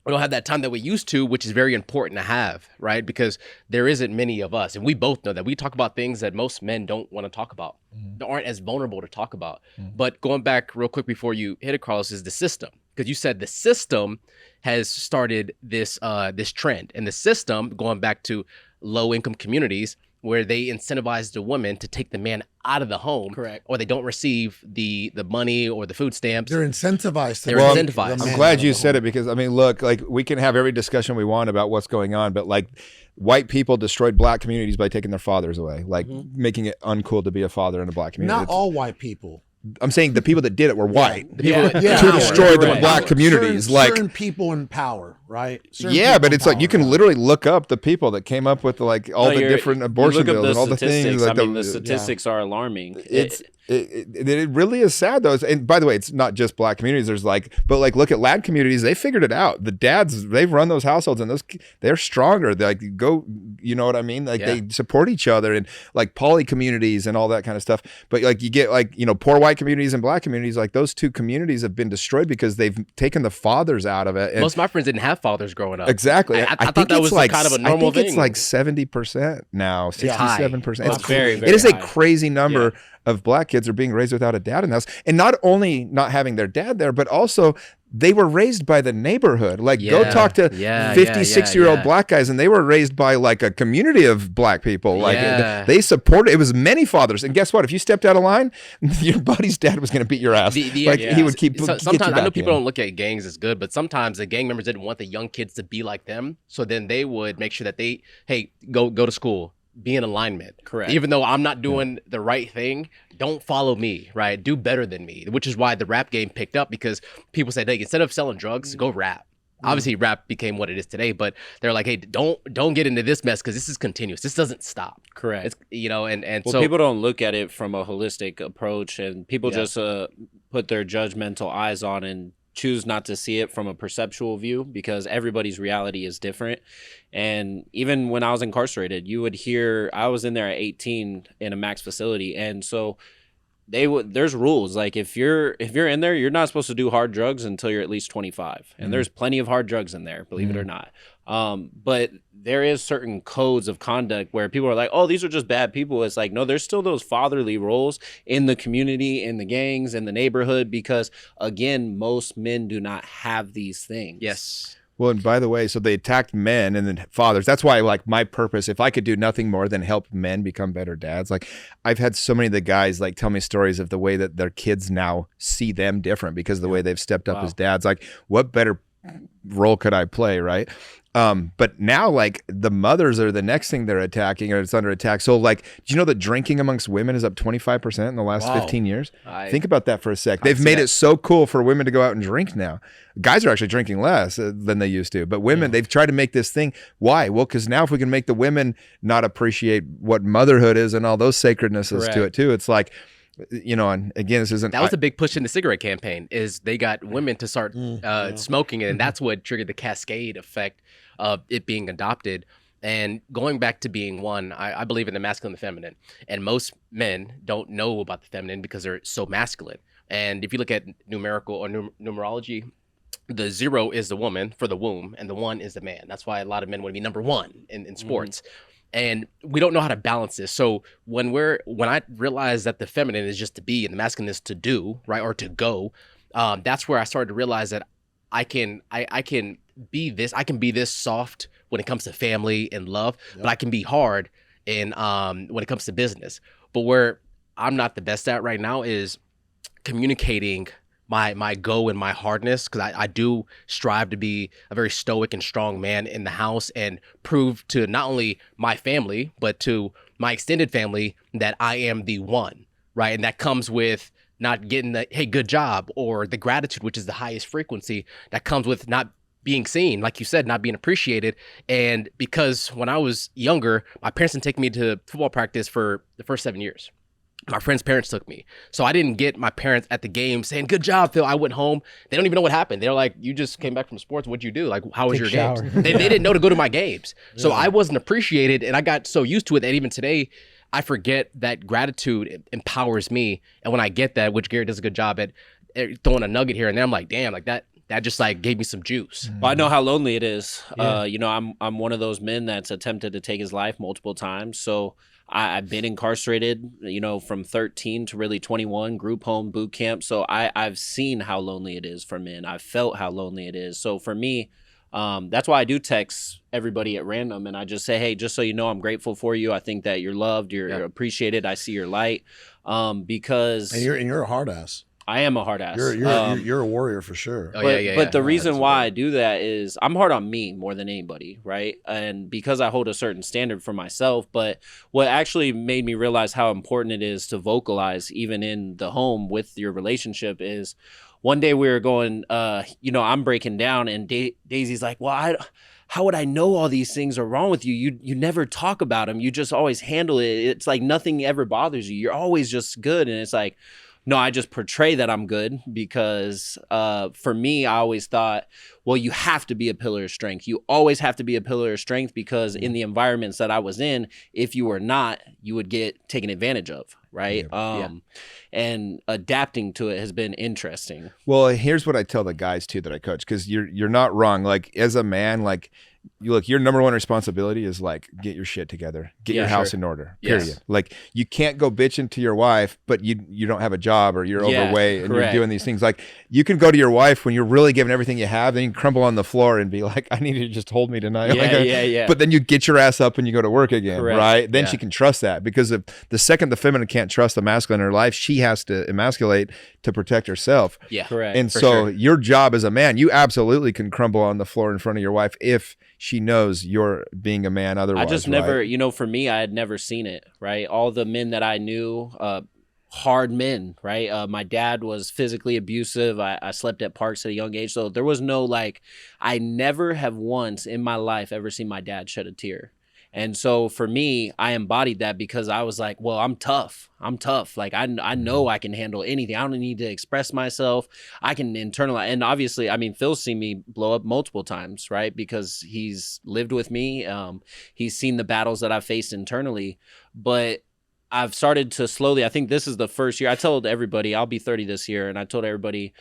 We don't have that time that we used to, which is very important to have, right? Because there isn't many of us. And we both know that we talk about things that most men don't want to talk about, that aren't as vulnerable to talk about. But going back real quick before you hit it, Carlos, is the system. Because you said the system has started this this trend. And the system, going back to low-income communities, where they incentivize the woman to take the man out of the home, correct, or they don't receive the money or the food stamps. They're incentivized. They're incentivized. I'm glad you said it because I mean, look, like we can have every discussion we want about what's going on, but like white people destroyed black communities by taking their fathers away, like making it uncool to be a father in a black community. Not all white people. I'm saying the people that did it were white. The people To destroy the black communities. Certain people in power, right? But it's like you can literally look up the people that came up with like all the different abortion bills and all the things. Like the statistics are alarming. It really is sad though. And by the way, it's not just black communities. There's but look at Latin communities. They figured it out. The dads, they've run those households and they're stronger. They you know what I mean? Like they support each other and like poly communities and all that kind of stuff. But like you get poor white communities and black communities, like those two communities have been destroyed because they've taken the fathers out of it. And most of my friends didn't have fathers growing up. Exactly. I thought that was like kind of a normal thing. I think it's like 70% now, 67%. It's very, very it is a high. crazy number of black kids are being raised without a dad in the house. And not only not having their dad there, but also they were raised by the neighborhood. Like go talk to 56-year-old black guys and they were raised by like a community of black people. Like they supported, it was many fathers. And guess what? If you stepped out of line, your buddy's dad was going to beat your ass. He would keep sometimes I know people don't look at gangs as good, but sometimes the gang members didn't want the young kids to be like them. So then they would make sure that they, hey, go to school. Be in alignment. Correct. Even though I'm not doing the right thing, don't follow me, right? Do better than me, which is why the rap game picked up because people said, hey, instead of selling drugs, go rap. Obviously, rap became what it is today, but they're like, hey, don't get into this mess because this is continuous. This doesn't stop. Correct. It's, and well, so people don't look at it from a holistic approach, and people just put their judgmental eyes on and choose not to see it from a perceptual view because everybody's reality is different. And even when I was incarcerated, you would hear, I was in there at 18 in a max facility. And so there's rules. Like if you're in there, you're not supposed to do hard drugs until you're at least 25. And there's plenty of hard drugs in there, believe it or not. But there is certain codes of conduct where people are like, oh, these are just bad people. It's like, no, there's still those fatherly roles in the community, in the gangs, in the neighborhood, because again, most men do not have these things. yes. Well, and by the way, so they attacked men and then fathers. That's why, like, my purpose, if I could do nothing more than help men become better dads, like, I've had so many of the guys, like, tell me stories of the way that their kids now see them different because of the way they've stepped up as dads. Like, what better role could I play, right? But now, like, the mothers are the next thing they're attacking, or it's under attack. So, like, do you know that drinking amongst women is up 25% in the last 15 years? Think about that for a sec. They've made it so cool for women to go out and drink now. Guys are actually drinking less than they used to. But women, they've tried to make this thing. Why? Well, because now if we can make the women not appreciate what motherhood is and all those sacrednesses to it, too, it's like, you know, and again, this isn't. That was a big push in the cigarette campaign. Is they got women to start smoking it, and that's what triggered the cascade effect of it being adopted. And going back to being one, I believe in the masculine and the feminine, and most men don't know about the feminine because they're so masculine. And if you look at numerical or numerology, the 0 is the woman for the womb, and the 1 is the man. That's why a lot of men want to be number 1 in sports. And we don't know how to balance this. So when I realized that the feminine is just to be and the masculine is to do, right, or to go, that's where I started to realize that I can be this. I can be this soft when it comes to family and love, but I can be hard in when it comes to business. But where I'm not the best at right now is communicating my go and my hardness, because I do strive to be a very stoic and strong man in the house and prove to not only my family, but to my extended family that I am the one, right? And that comes with not getting the, hey, good job, or the gratitude, which is the highest frequency, that comes with not being seen, like you said, not being appreciated. And because when I was younger, my parents didn't take me to football practice for the first 7 years. My friend's parents took me. So I didn't get my parents at the game saying, good job, Phil. I went home. They don't even know what happened. They're like, you just came back from sports. What'd you do? Like, how was your games? They didn't know to go to my games. So I wasn't appreciated, and I got so used to it that even today, I forget that gratitude empowers me. And when I get that, which Garret does a good job at throwing a nugget here and there, I'm like, damn, like that just like gave me some juice. Well, I know how lonely it is. You know, I'm one of those men that's attempted to take his life multiple times. So I've been incarcerated, you know, from 13 to really 21, group home, boot camp. So I've seen how lonely it is for men. I've felt how lonely it is. So for me, that's why I do text everybody at random, and I just say, hey, just so you know, I'm grateful for you. I think that you're loved, you're appreciated. I see your light. Because and you're a hard ass. I am a hard ass. You're a warrior for sure. But the reason why I do that is I'm hard on me more than anybody, right? And because I hold a certain standard for myself. But what actually made me realize how important it is to vocalize, even in the home with your relationship, is one day we were going, you know, I'm breaking down, and Daisy's like, well, how would I know all these things are wrong with you? You never talk about them. You just always handle it. It's like nothing ever bothers you. You're always just good. And it's like, no, I just portray that I'm good because for me, I always thought, well, you have to be a pillar of strength. You always have to be a pillar of strength because in the environments that I was in, if you were not, you would get taken advantage of, right? And adapting to it has been interesting. Well, here's what I tell the guys too that I coach, because you're not wrong. Like as a man, like your number one responsibility is like get your shit together, get your house in order. Period. Yes. Like you can't go bitching to your wife, but you don't have a job or you're overweight and you're doing these things. Like you can go to your wife when you're really giving everything you have, then you can crumble on the floor and be like, I need you to just hold me tonight. But then you get your ass up and you go to work again, right? Then she can trust that, because if the second the feminine can't trust the masculine in her life, she has to emasculate to protect herself. And so your job as a man, you absolutely can crumble on the floor in front of your wife if she knows you're being a man otherwise. I just never, you know, for me, I had never seen it, right? All the men that I knew, hard men, right? My dad was physically abusive. I slept at parks at a young age. So there was no like, I never have once in my life ever seen my dad shed a tear. And so for me, I embodied that because I was like, well, I'm tough. Like I know I can handle anything. I don't need to express myself. I can internalize. And obviously, I mean, Phil's seen me blow up multiple times, right? Because he's lived with me. He's seen the battles that I've faced internally. But I've started to slowly, I think this is the first year. I told everybody, I'll be 30 this year. And I told everybody,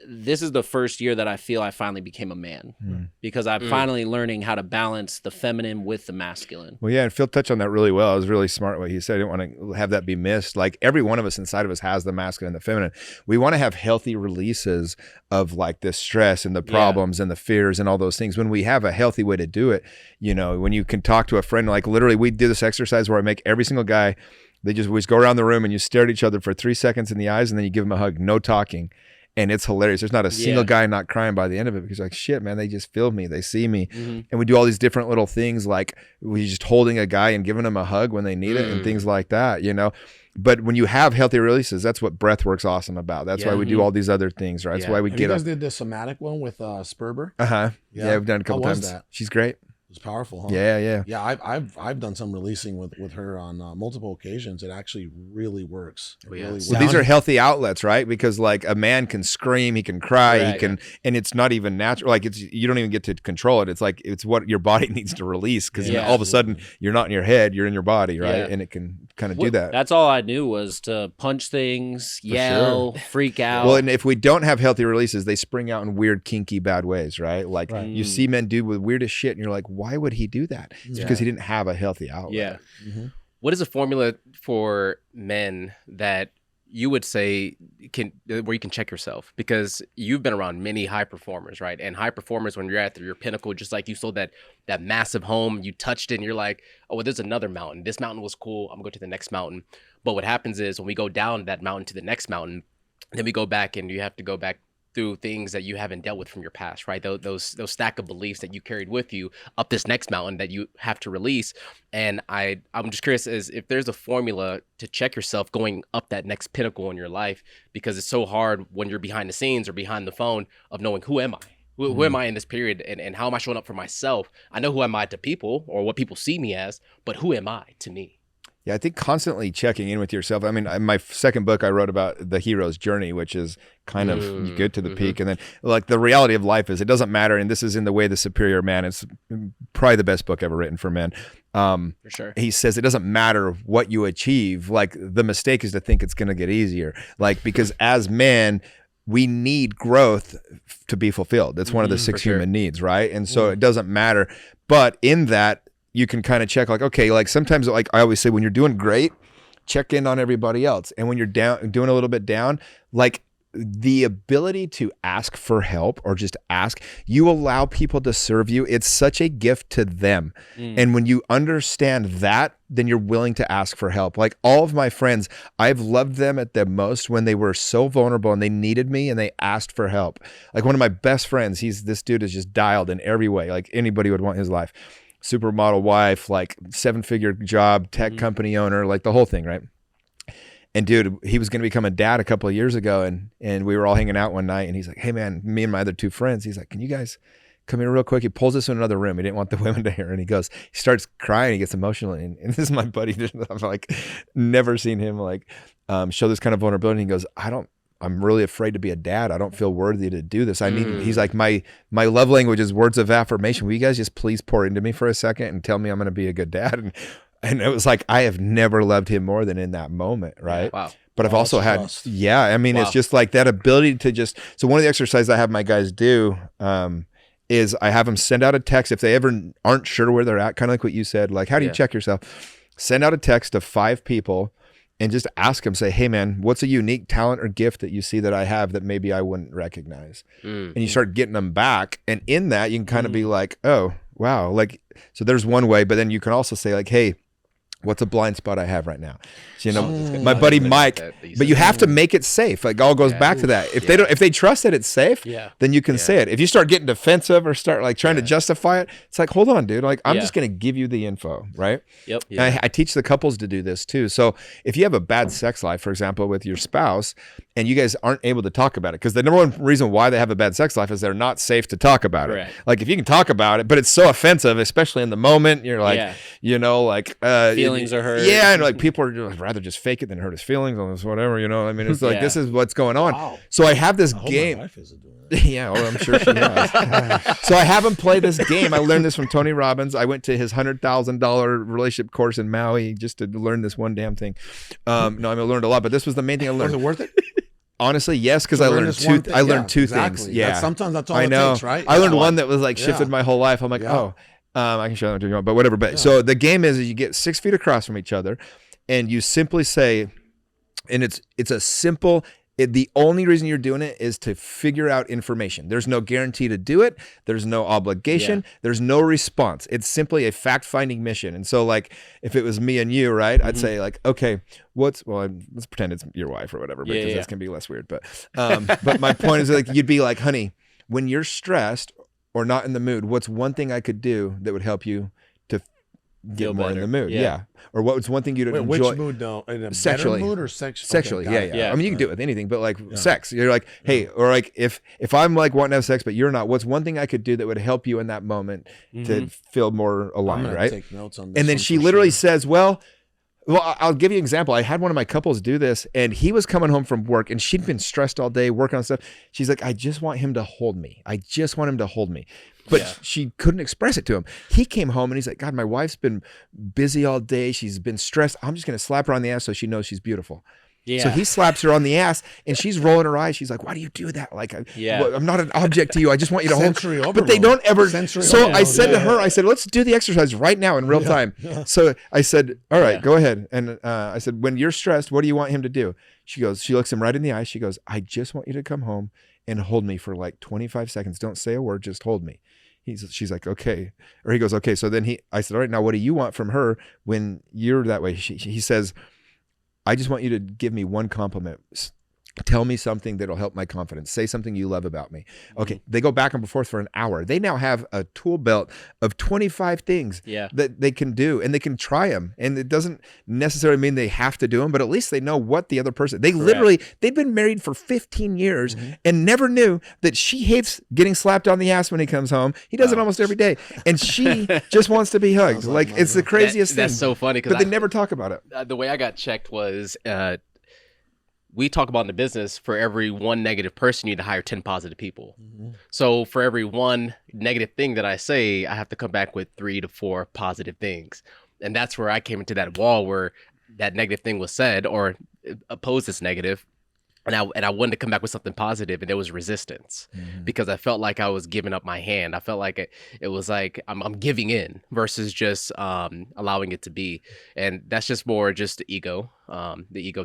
this is the first year that I feel I finally became a man because I'm finally learning how to balance the feminine with the masculine. Well, yeah, and Phil touched on that really well. It was really smart what he said. I didn't want to have that be missed. Like every one of us inside of us has the masculine and the feminine. We want to have healthy releases of like the stress and the problems and the fears and all those things. When we have a healthy way to do it, you know, when you can talk to a friend, like literally we do this exercise where I make every single guy, we just go around the room and you stare at each other for 3 seconds in the eyes and then you give them a hug, no talking. And it's hilarious. There's not a single guy not crying by the end of it because like, shit, man, they just feel me. They see me. And we do all these different little things like we just holding a guy and giving them a hug when they need it and things like that, you know. But when you have healthy releases, that's what breath work's awesome about. That's why we do all these other things, right? That's why we you guys did the somatic one with Sperber? Yeah, we've done it a couple times. That? She's great. It's powerful, huh? Yeah. I've done some releasing with her on multiple occasions. It actually really works. It really works. Well, these are healthy outlets, right? Because like a man can scream, he can cry, he can, and it's not even natural. Like you don't even get to control it. It's like it's what your body needs to release because all of a sudden you're not in your head, you're in your body, right? And it can kind of do that. That's all I knew was to punch things, yell, freak out. Well, and if we don't have healthy releases, they spring out in weird, kinky, bad ways, right? Like you see men do with weirdest shit, and you're like, why would he do that? It's because he didn't have a healthy outlet. What is a formula for men that you would say where you can check yourself? Because you've been around many high performers, right? And high performers, when you're at your pinnacle, just like you saw that massive home, you touched it and you're like, oh, well, there's another mountain. This mountain was cool. I'm going to go to the next mountain. But what happens is when we go down that mountain to the next mountain, then we go back and you have to go back through things that you haven't dealt with from your past, right? Those stack of beliefs that you carried with you up this next mountain that you have to release. And I'm just curious as if there's a formula to check yourself going up that next pinnacle in your life, because it's so hard when you're behind the scenes or behind the phone of knowing who am I? Who am I in this period, and how am I showing up for myself? I know who am I to people or what people see me as, but who am I to me? Yeah, I think constantly checking in with yourself. I mean, my second book I wrote about the hero's journey, which is kind of you get to the peak, and then like the reality of life is it doesn't matter. And this is in The Way of the Superior Man. It's probably the best book ever written for men. For sure. He says it doesn't matter what you achieve. Like the mistake is to think it's going to get easier. Like because as men, we need growth to be fulfilled. That's one of the 6 human needs, right? And so it doesn't matter. But in that, you can kind of check like, okay, like sometimes like I always say when you're doing great, check in on everybody else. And when you're down, doing a little bit down, like the ability to ask for help or just ask, you allow people to serve you. It's such a gift to them. And when you understand that, then you're willing to ask for help. Like all of my friends, I've loved them at the most when they were so vulnerable and they needed me and they asked for help. Like one of my best friends, this dude is just dialed in every way. Like anybody would want his life. Supermodel wife, like 7-figure job, tech company owner, like the whole thing, right? And dude, he was going to become a dad a couple of years ago, and we were all hanging out one night, and he's like, "Hey man," me and my other 2 friends, he's like, "Can you guys come here real quick?" He pulls us in another room. He didn't want the women to hear, and he starts crying. He gets emotional, and this is my buddy. I've like never seen him like show this kind of vulnerability. And he goes, I'm really afraid to be a dad. I don't feel worthy to do this. He's like, my love language is words of affirmation. Will you guys just please pour into me for a second and tell me I'm going to be a good dad? And it was like, I have never loved him more than in that moment. Right. Wow. But I've also had, it's just like that ability to so one of the exercises I have my guys do, is I have them send out a text if they ever aren't sure where they're at, kind of like what you said, like, how do you check yourself? Send out a text to 5 people and just ask them, say, hey man, what's a unique talent or gift that you see that I have that maybe I wouldn't recognize? And you start getting them back. And in that, you can kind of be like, oh, wow. Like, so there's one way, but then you can also say like, hey, what's a blind spot I have right now? So, my buddy Mike, but you have to make it safe. Like all goes back to that. If they trust that it's safe, then you can say it. If you start getting defensive or start like trying to justify it, it's like, hold on, dude. Like I'm just going to give you the info. Right. Yep. And I teach the couples to do this too. So if you have a bad sex life, for example, with your spouse and you guys aren't able to talk about it, because the number one reason why they have a bad sex life is they're not safe to talk about it. Like if you can talk about it, but it's so offensive, especially in the moment, you're like, feelings are hurt. Yeah. And like people are rather just fake it than hurt his feelings on this, whatever, I mean, it's like, this is what's going on. Wow. So I have this game. My wife isn't doing that. Yeah, well, I'm sure she has. So I have him play this game. I learned this from Tony Robbins. I went to his $100,000 relationship course in Maui just to learn this one damn thing. I learned a lot, but this was the main thing I learned. Was it worth it? Honestly, yes, because I learned two things. Yeah, sometimes that's all it takes, right? I learned one that was like shifted my whole life. I'm like, I can show that to you, but whatever. But so the game is you get 6 feet across from each other, and you simply say, and it's a simple. The only reason you're doing it is to figure out information. There's no guarantee to do it. There's no obligation. There's no response. It's simply a fact-finding mission. And so, like, if it was me and you, right, I'd say, like, okay, let's pretend it's your wife or whatever, because this can be less weird. But my point is, like, you'd be like, honey, when you're stressed or not in the mood, what's one thing I could do that would help you to get more in the mood? Yeah. Or what's one thing you'd enjoy? Which mood though? In a sexually better mood or sexually? Sexually, yeah. I mean, you can do it with anything, but like sex, you're like, hey, or like if I'm like wanting to have sex, but you're not, what's one thing I could do that would help you in that moment to feel more aligned, right? Take notes on this. And then she literally says, well, I'll give you an example. I had one of my couples do this, and he was coming home from work, and she'd been stressed all day working on stuff. She's like, I just want him to hold me. But she couldn't express it to him. He came home and he's like, God, my wife's been busy all day. She's been stressed. I'm just going to slap her on the ass so she knows she's beautiful. Yeah. So he slaps her on the ass and she's rolling her eyes. She's like, why do you do that? Like, I'm not an object to you. I just want you to hold. But they don't ever. So I said to her, I said, let's do the exercise right now in real time. So I said, all right, go ahead. And I said, when you're stressed, what do you want him to do? She looks him right in the eye. She goes, I just want you to come home and hold me for like 25 seconds. Don't say a word. Just hold me. She's like, okay. Or he goes, okay. So then I said, all right, now what do you want from her when you're that way? He says, I just want you to give me one compliment. Tell me something that'll help my confidence. Say something you love about me. Okay, they go back and forth for an hour. They now have a tool belt of 25 things that they can do, and they can try them. And it doesn't necessarily mean they have to do them, but at least they know what the other person. They literally, they've been married for 15 years and never knew that she hates getting slapped on the ass when he comes home. He does it almost every day, and she just wants to be hugged. Like it's the craziest thing. That's so funny, but they never talk about it. The way I got checked was. We talk about in the business, for every one negative person, you need to hire 10 positive people. So for every one negative thing that I say, I have to come back with 3 to 4 positive things. And that's where I came into that wall where that negative thing was said or opposed this negative. And I wanted to come back with something positive, and there was resistance because I felt like I was giving up my hand. I felt like it was like I'm giving in versus just allowing it to be. And that's just more just the ego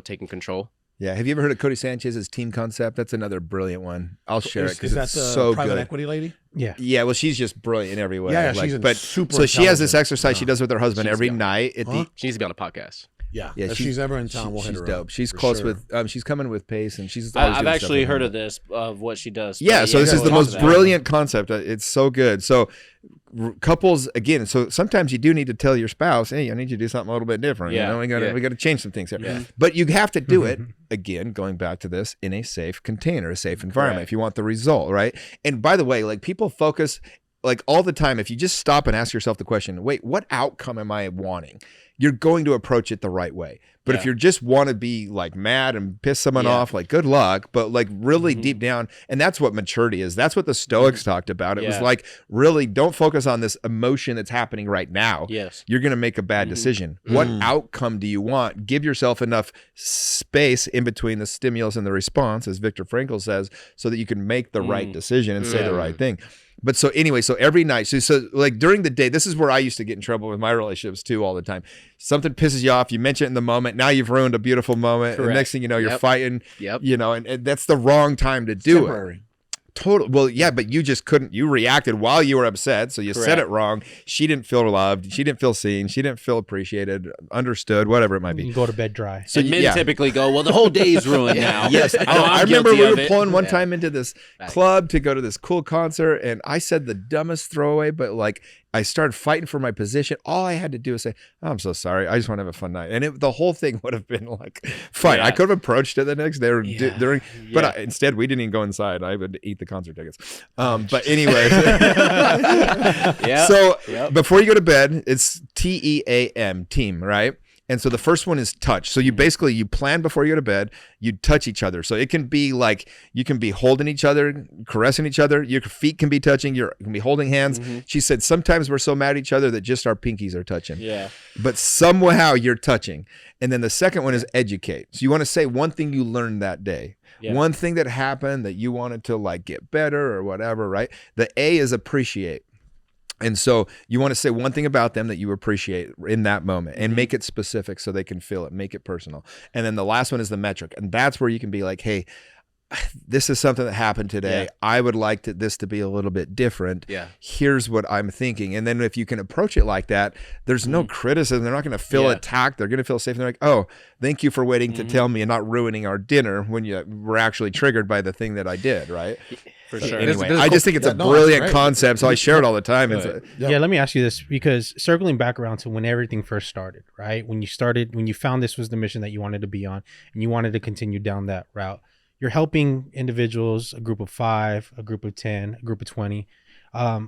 taking control. Yeah, have you ever heard of Cody Sanchez's team concept? That's another brilliant one. I'll share it because it's the so private good. equity lady? Yeah. Yeah, well, she's just brilliant in every way. Yeah, like, she's super So she has this intelligent. exercise she does with her husband every night. At the, She needs to be on a podcast. Yeah, Yeah, if she's ever in town, we'll hit she's her dope. up, She's for close sure. with. She's coming with Pace, and she's. always I've doing stuff actually with heard him. of this, of what she does. Yeah, But so this is the go most into that. brilliant concept. It's so good. So couples, again, so sometimes you do need to tell your spouse, hey, I need you to do something a little bit different. Yeah, We got to change some things here. Yeah. But you have to do it, again, going back to this, in a safe container, a safe environment, if you want the result, right? And by the way, like people focus like all the time, if you just stop and ask yourself the question, wait, what outcome am I wanting? You're going to approach it the right way. But if you just want to be like mad and piss someone off, like good luck, but like really deep down, and that's what maturity is. That's what the Stoics talked about. It was like, really don't focus on this emotion that's happening right now. Yes. You're going to make a bad decision. What outcome do you want? Give yourself enough space in between the stimulus and the response, as Viktor Frankl says, so that you can make the right decision and say the right thing. But so anyway, so every night, so like during the day, this is where I used to get in trouble with my relationships too all the time. Something pisses you off, you mention it in the moment, now you've ruined a beautiful moment. And the next thing you know, you're fighting, you know, and that's the wrong time to do it. Total. Well, yeah, but you just couldn't. You reacted while you were upset, so you said it wrong. She didn't feel loved. She didn't feel seen. She didn't feel appreciated, understood, whatever it might be. You go to bed dry. So And men typically go, well, the whole day's ruined now. Yes, I I'm remember guilty we of were it. pulling one time into this club to go to this cool concert, and I said the dumbest throwaway, but like I started fighting for my position. All I had to do was say, oh, I'm so sorry. I just want to have a fun night. And the whole thing would have been like fine. I could have approached it the next day or during, but instead we didn't even go inside. I would eat the concert tickets. But anyway, so before you go to bed, it's TEAM, team, right? And so the first one is touch. So you basically, you plan before you go to bed, you touch each other. So it can be like, you can be holding each other, caressing each other. Your feet can be touching, you can be holding hands. She said, sometimes we're so mad at each other that just our pinkies are touching. Yeah. But somehow you're touching. And then the second one is educate. So you want to say one thing you learned that day. One thing that happened that you wanted to like get better or whatever, right? The A is appreciate. And so you want to say one thing about them that you appreciate in that moment and make it specific so they can feel it, make it personal. And then the last one is the metric. And that's where you can be like, hey, this is something that happened today. I would like this to be a little bit different. Here's what I'm thinking. And then if you can approach it like that, there's no criticism. They're not going to feel attacked. They're going to feel safe. And they're like, oh, thank you for waiting to tell me and not ruining our dinner when you were actually triggered by the thing that I did, right? For sure. Anyway, I just think it's a brilliant concept, so I share it all the time. Yeah, let me ask you this, because circling back around to when everything first started, right? When you found this was the mission that you wanted to be on and you wanted to continue down that route, you're helping individuals, a group of 5, a group of 10, a group of 20. A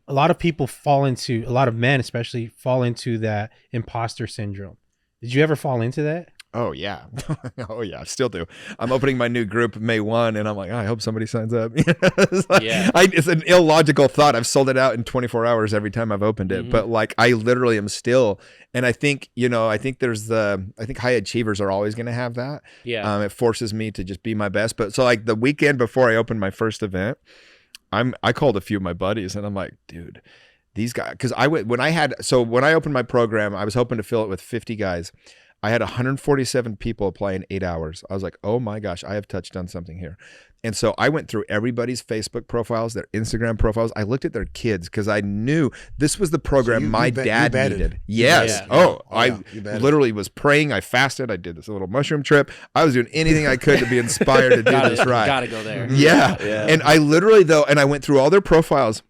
lot of people a lot of men especially fall into that imposter syndrome. Did you ever fall into that? Oh, yeah. Oh, yeah. I still do. I'm opening my new group May 1, and I'm like, oh, I hope somebody signs up. It's like, it's an illogical thought. I've sold it out in 24 hours every time I've opened it. But like, I literally am still, and I think, I think I think high achievers are always going to have that. Yeah. It forces me to just be my best. But so like the weekend before I opened my first event, I called a few of my buddies, and I'm like, dude, these guys, because when I opened my program, I was hoping to fill it with 50 guys. I had 147 people apply in 8 hours. I was like, oh my gosh, I have touched on something here. And so I went through everybody's Facebook profiles, their Instagram profiles. I looked at their kids because I knew this was the program my dad needed. Yes. Yeah. Oh, you I betted. literally was praying. I fasted. I did this little mushroom trip. I was doing anything I could to be inspired to do this right. Gotta go there. Yeah. And I literally, though, and I went through all their profiles.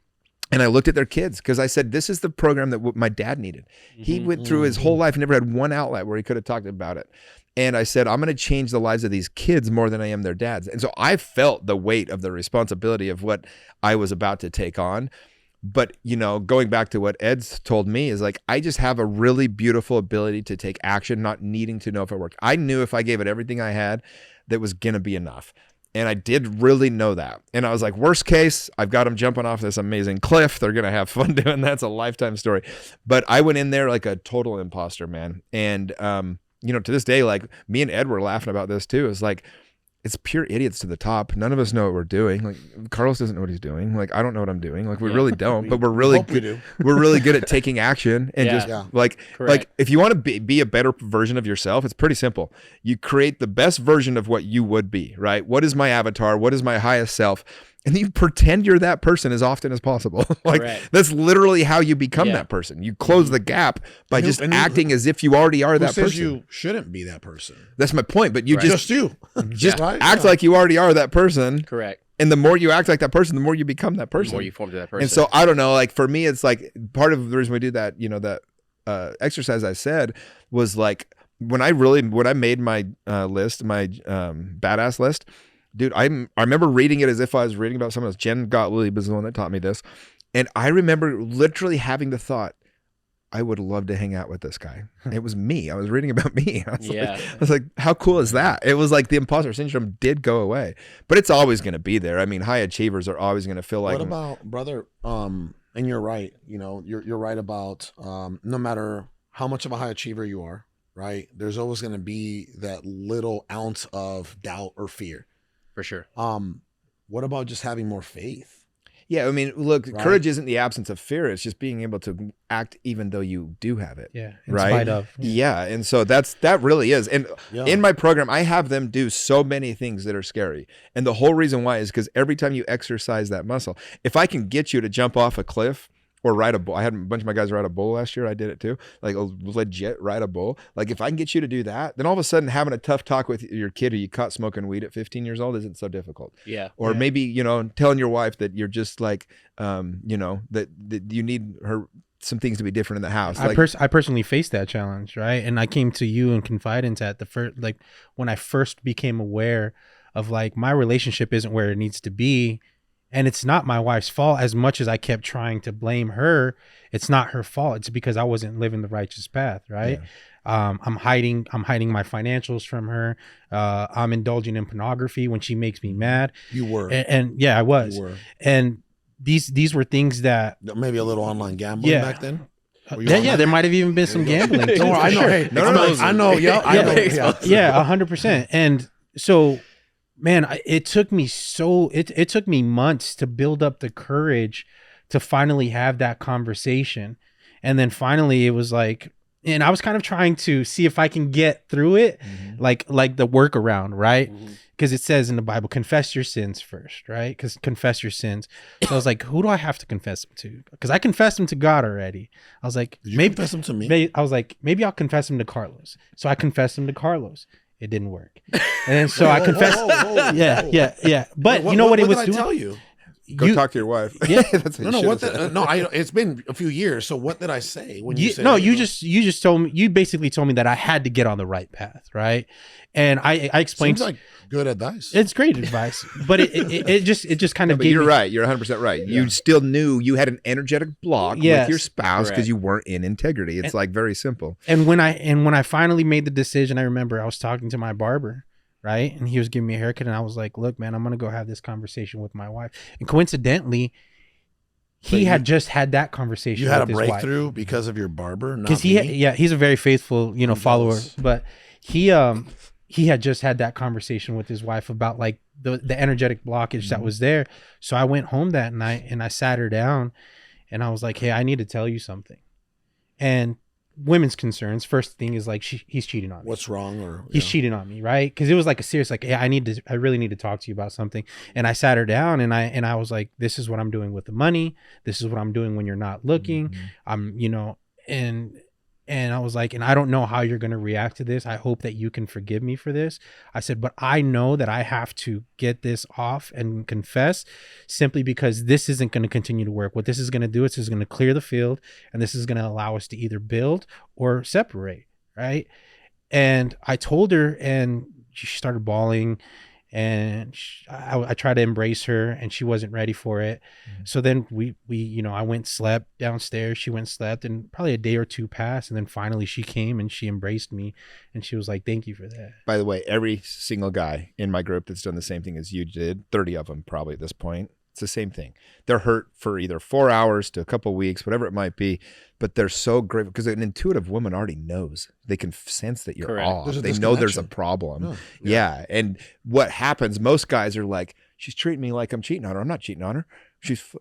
And I looked at their kids because I said, this is the program that my dad needed. He went through his whole life, never had one outlet where he could have talked about it. And I said, I'm going to change the lives of these kids more than I am their dads. And so I felt the weight of the responsibility of what I was about to take on. But, you know, going back to what Ed's told me is like, I just have a really beautiful ability to take action, not needing to know if it worked. I knew if I gave it everything I had, that was going to be enough. And I did really know that. And I was like, worst case, I've got them jumping off this amazing cliff. They're going to have fun doing that. It's a lifetime story. But I went in there like a total imposter, man. And, you know, to this day, like me and Ed were laughing about this too. It's like, it's pure idiots to the top. None of us know what we're doing. Like Carlos doesn't know what he's doing. Like I don't know what I'm doing. Like we really don't. But we're really good. We're really good at taking action and just like if you want to be a better version of yourself, it's pretty simple. You create the best version of what you would be. Right? What is my avatar? What is my highest self? And you pretend you're that person as often as possible. Like that's literally how you become that person. You close the gap by just acting as if you already are that person. You shouldn't be that person. That's my point. But you just act like you already are that person. Correct. And the more you act like that person, the more you become that person. The more you form to that person. And so I don't know, like for me, it's like part of the reason we do that, you know, that exercise I said was like when I made my list, my badass list, dude, I remember reading it as if I was reading about someone else. Jen Gottlieb is the one that taught me this. And I remember literally having the thought, I would love to hang out with this guy. It was me. I was reading about me. I was like, how cool is that? It was like the imposter syndrome did go away. But it's always going to be there. I mean, high achievers are always going to feel like... What about, brother, and you're right. You know, you're right about no matter how much of a high achiever you are, right? There's always going to be that little ounce of doubt or fear. For sure. What about just having more faith? Yeah, I mean, look, courage isn't the absence of fear. It's just being able to act even though you do have it. Yeah, in spite of. Yeah, and so that really is. And in my program, I have them do so many things that are scary. And the whole reason why is because every time you exercise that muscle, if I can get you to jump off a cliff or ride a bull, I had a bunch of my guys ride a bull last year. I did it too. Like a legit ride a bull. Like if I can get you to do that, then all of a sudden having a tough talk with your kid who you caught smoking weed at 15 years old isn't so difficult. Yeah. Or maybe, you know, telling your wife that you're just like, you know, that you need some things to be different in the house. I personally faced that challenge, right? And I came to you in confidence at the first, like when I first became aware of like my relationship isn't where it needs to be. And it's not my wife's fault as much as I kept trying to blame her. It's not her fault. It's because I wasn't living the righteous path, right? Yeah. I'm hiding my financials from her. I'm indulging in pornography when she makes me mad. You were. And yeah, I was. You were. And these were things that maybe a little online gambling back then. There might have even been some gambling. No, I know. Hey, I know. Yeah, I know. Yeah, 100%. And so, man, it took me it took me months to build up the courage to finally have that conversation. And then finally it was like, and I was kind of trying to see if I can get through it, like the workaround, right? Because it says in the Bible, confess your sins first, right? Because confess your sins. So I was like, who do I have to confess them to? Because I confessed them to God already. I was like, maybe confess them to me. I was like, maybe I'll confess them to Carlos. So I confessed them to Carlos. It didn't work. And so I confessed. Yeah. But you know what it was doing? What did I tell you? Go talk to your wife. Yeah. It's been a few years. So what did I say when you said? No, you just told me. You basically told me that I had to get on the right path, right? And I explained. Seems like good advice. It's great advice, but it just kind of. But you're right. You're 100% right. Yeah. You still knew you had an energetic block with your spouse because you weren't in integrity. It's like very simple. And when I finally made the decision, I remember I was talking to my barber. Right. And he was giving me a haircut and I was like, look, man, I'm going to go have this conversation with my wife. And coincidentally, he had just had that conversation. You had a breakthrough because of your barber? Because he's a very faithful, follower. But he had just had that conversation with his wife about like the energetic blockage that was there. So I went home that night and I sat her down and I was like, hey, I need to tell you something. And women's concerns. First thing is like he's cheating on me. What's wrong? Or he's cheating on me, right? Because it was like a serious, like, yeah, I really need to talk to you about something. And I sat her down and I was like, this is what I'm doing with the money. This is what I'm doing when you're not looking. I'm, and I was like, and I don't know how you're going to react to this. I hope that you can forgive me for this. I said, but I know that I have to get this off and confess, simply because this isn't going to continue to work. What this is going to do is going to clear the field, and this is going to allow us to either build or separate, right? And I told her, and she started bawling, and I tried to embrace her, and she wasn't ready for it. So then we I went, slept downstairs. She went, slept, and probably a day or two passed. And then finally she came and she embraced me, and she was like, thank you for that. By the way, every single guy in my group that's done the same thing as you did, 30 of them probably at this point, it's the same thing. They're hurt for either 4 hours to a couple of weeks, whatever it might be, but they're so grateful because an intuitive woman already knows. They can sense that you're off. They know there's a problem. Yeah. And what happens, most guys are like, she's treating me like I'm cheating on her. I'm not cheating on her.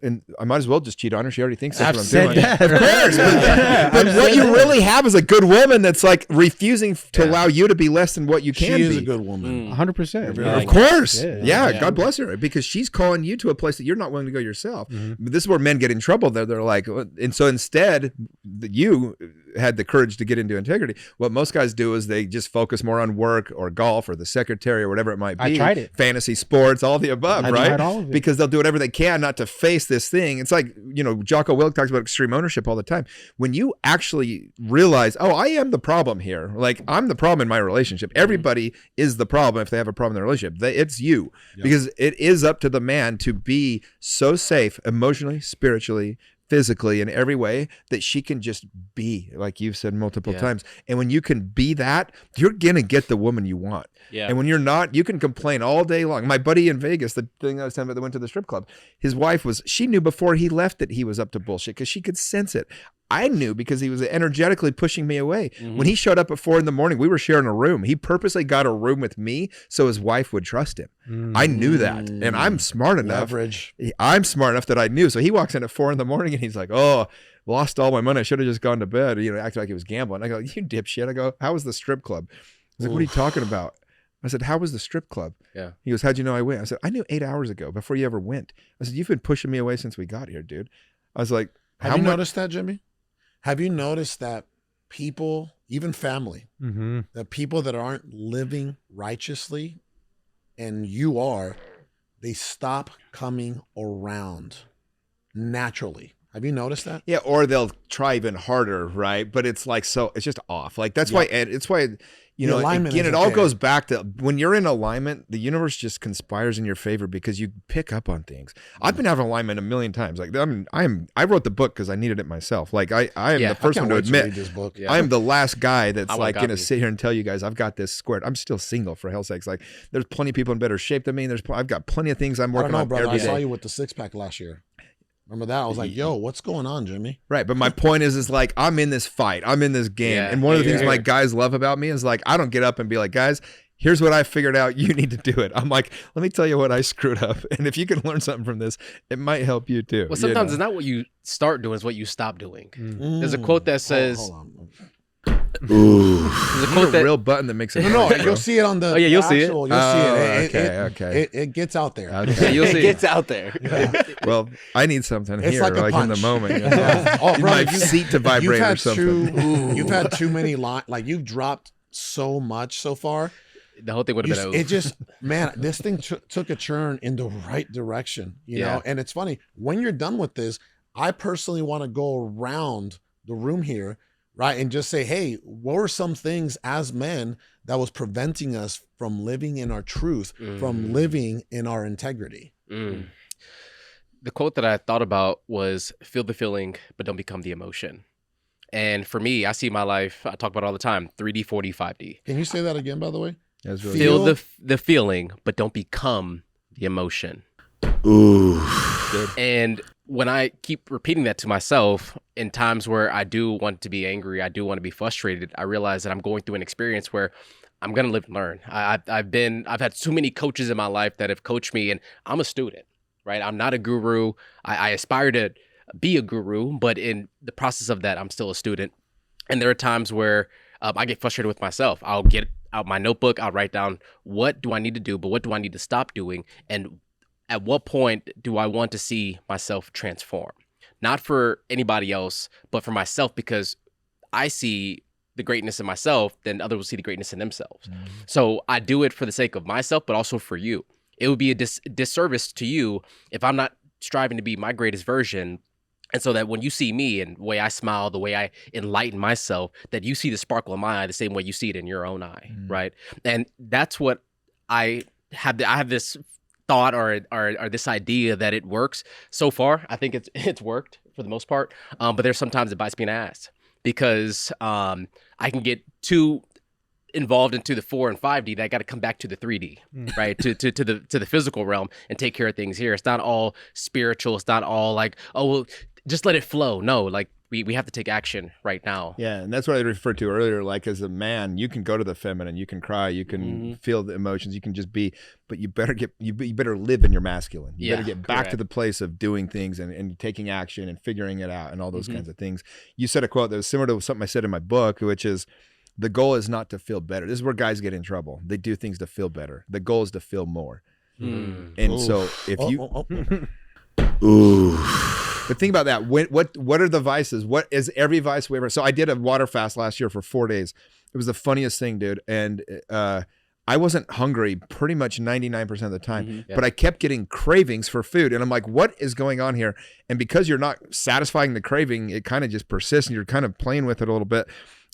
And I might as well just cheat on her. She already thinks that's what I'm doing. That. Of course. But what you really have is a good woman that's like refusing to allow you to be less than what you can be. She is a good woman. 100%. Of course. Yeah. God bless her. Because she's calling you to a place that you're not willing to go yourself. But this is where men get in trouble. They're like, and so instead, you had the courage to get into integrity. What most guys do is they just focus more on work or golf or the secretary or whatever it might be. I tried it. Fantasy sports, all the above, right? Tried all of it. Because they'll do whatever they can not to face this thing. It's like, Jocko Willink talks about extreme ownership all the time. When you actually realize, oh, I am the problem here. Like, I'm the problem in my relationship. Everybody is the problem if they have a problem in their relationship. It's you. Yep. Because it is up to the man to be so safe emotionally, spiritually, physically, in every way, that she can just be, like you've said multiple times. And when you can be that, you're gonna get the woman you want. Yeah. And when you're not, you can complain all day long. My buddy in Vegas, the thing I was telling about that went to the strip club, his wife she knew before he left that he was up to bullshit because she could sense it. I knew because he was energetically pushing me away. When he showed up at 4 a.m, we were sharing a room. He purposely got a room with me so his wife would trust him. I knew that. And I'm smart enough. Leverage. I'm smart enough that I knew. So he walks in at 4 a.m. and he's like, oh, lost all my money. I should have just gone to bed. Acting like he was gambling. I go, you dipshit. I go, how was the strip club? He's like, what are you talking about? I said, how was the strip club? Yeah. He goes, how'd you know I went? I said, I knew 8 hours ago before you ever went. I said, you've been pushing me away since we got here, dude. I was like, have you noticed that, Jimmy? Have you noticed that people, even family, that people that aren't living righteously, and you are, they stop coming around naturally? Have you noticed that? Yeah, or they'll try even harder, right? But it's like, so it's just off. Like that's why again, it all goes back to when you're in alignment, the universe just conspires in your favor because you pick up on things. I've been having alignment a million times. Like I wrote the book because I needed it myself. Like I am the first one to admit this book. I am the last guy that's like going to sit here and tell you guys I've got this squared. I'm still single, for hell's sakes. Like there's plenty of people in better shape than me. I've got plenty of things I'm working on every day. I saw you with the 6-pack last year. Remember that? I was like, yo, what's going on, Jimmy? Right. But my point is like, I'm in this fight. I'm in this game. And one of the things my guys love about me is like, I don't get up and be like, guys, here's what I figured out. You need to do it. I'm like, let me tell you what I screwed up. And if you can learn something from this, it might help you too. Well, sometimes it's not what you start doing, it's what you stop doing. There's a quote that says... Hold on. Ooh, there's a quote real button that makes it. No, you'll see it on the. Oh yeah, you'll see it. You'll see it. Okay. It gets out there. Okay. You'll see it gets out there. Yeah. Well, I need something it's here, like in the moment. My seat to vibrate or something. You've had too many like you've dropped so much so far. The whole thing would have been. It just, man, this thing took a turn in the right direction. You know, and it's funny when you're done with this. I personally want to go around the room here. Right. And just say, hey, what were some things as men that was preventing us from living in our truth, from living in our integrity? The quote that I thought about was feel the feeling, but don't become the emotion. And for me, I see my life, I talk about it all the time, 3D, 4D, 5D. Can you say that again, by the way? Really feel the feeling, but don't become the emotion. Ooh. Good. And when I keep repeating that to myself in times where I do want to be angry, I do want to be frustrated, I realize that I'm going through an experience where I'm going to live and learn. I've had too many coaches in my life that have coached me, and I'm a student, right? I'm not a guru. I aspire to be a guru, but in the process of that, I'm still a student. And there are times where I get frustrated with myself. I'll get out my notebook. I'll write down, what do I need to do, but what do I need to stop doing? And at what point do I want to see myself transform? Not for anybody else, but for myself, because I see the greatness in myself, then others will see the greatness in themselves. So I do it for the sake of myself, but also for you. It would be a disservice to you if I'm not striving to be my greatest version. And so that when you see me and the way I smile, the way I enlighten myself, that you see the sparkle in my eye the same way you see it in your own eye, right? And that's what I have. I have this thought or this idea that it works. So far, I think it's worked for the most part. But there's sometimes it bites me in the ass because I can get too involved into the 4 and 5D that I got to come back to the 3D, right? to the physical realm and take care of things here. It's not all spiritual. It's not all like, oh, well, just let it flow. No, like we have to take action right now. Yeah, and that's what I referred to earlier. Like as a man, you can go to the feminine, you can cry, you can feel the emotions, you can just be, but you better you better live in your masculine. You better get back to the place of doing things and taking action and figuring it out and all those kinds of things. You said a quote that was similar to something I said in my book, which is, the goal is not to feel better. This is where guys get in trouble. They do things to feel better. The goal is to feel more. And so if you... But think about that. What are the vices? What is every vice we ever... So I did a water fast last year for 4 days. It was the funniest thing, dude. And I wasn't hungry pretty much 99% of the time, but I kept getting cravings for food. And I'm like, what is going on here? And because you're not satisfying the craving, it kind of just persists and you're kind of playing with it a little bit.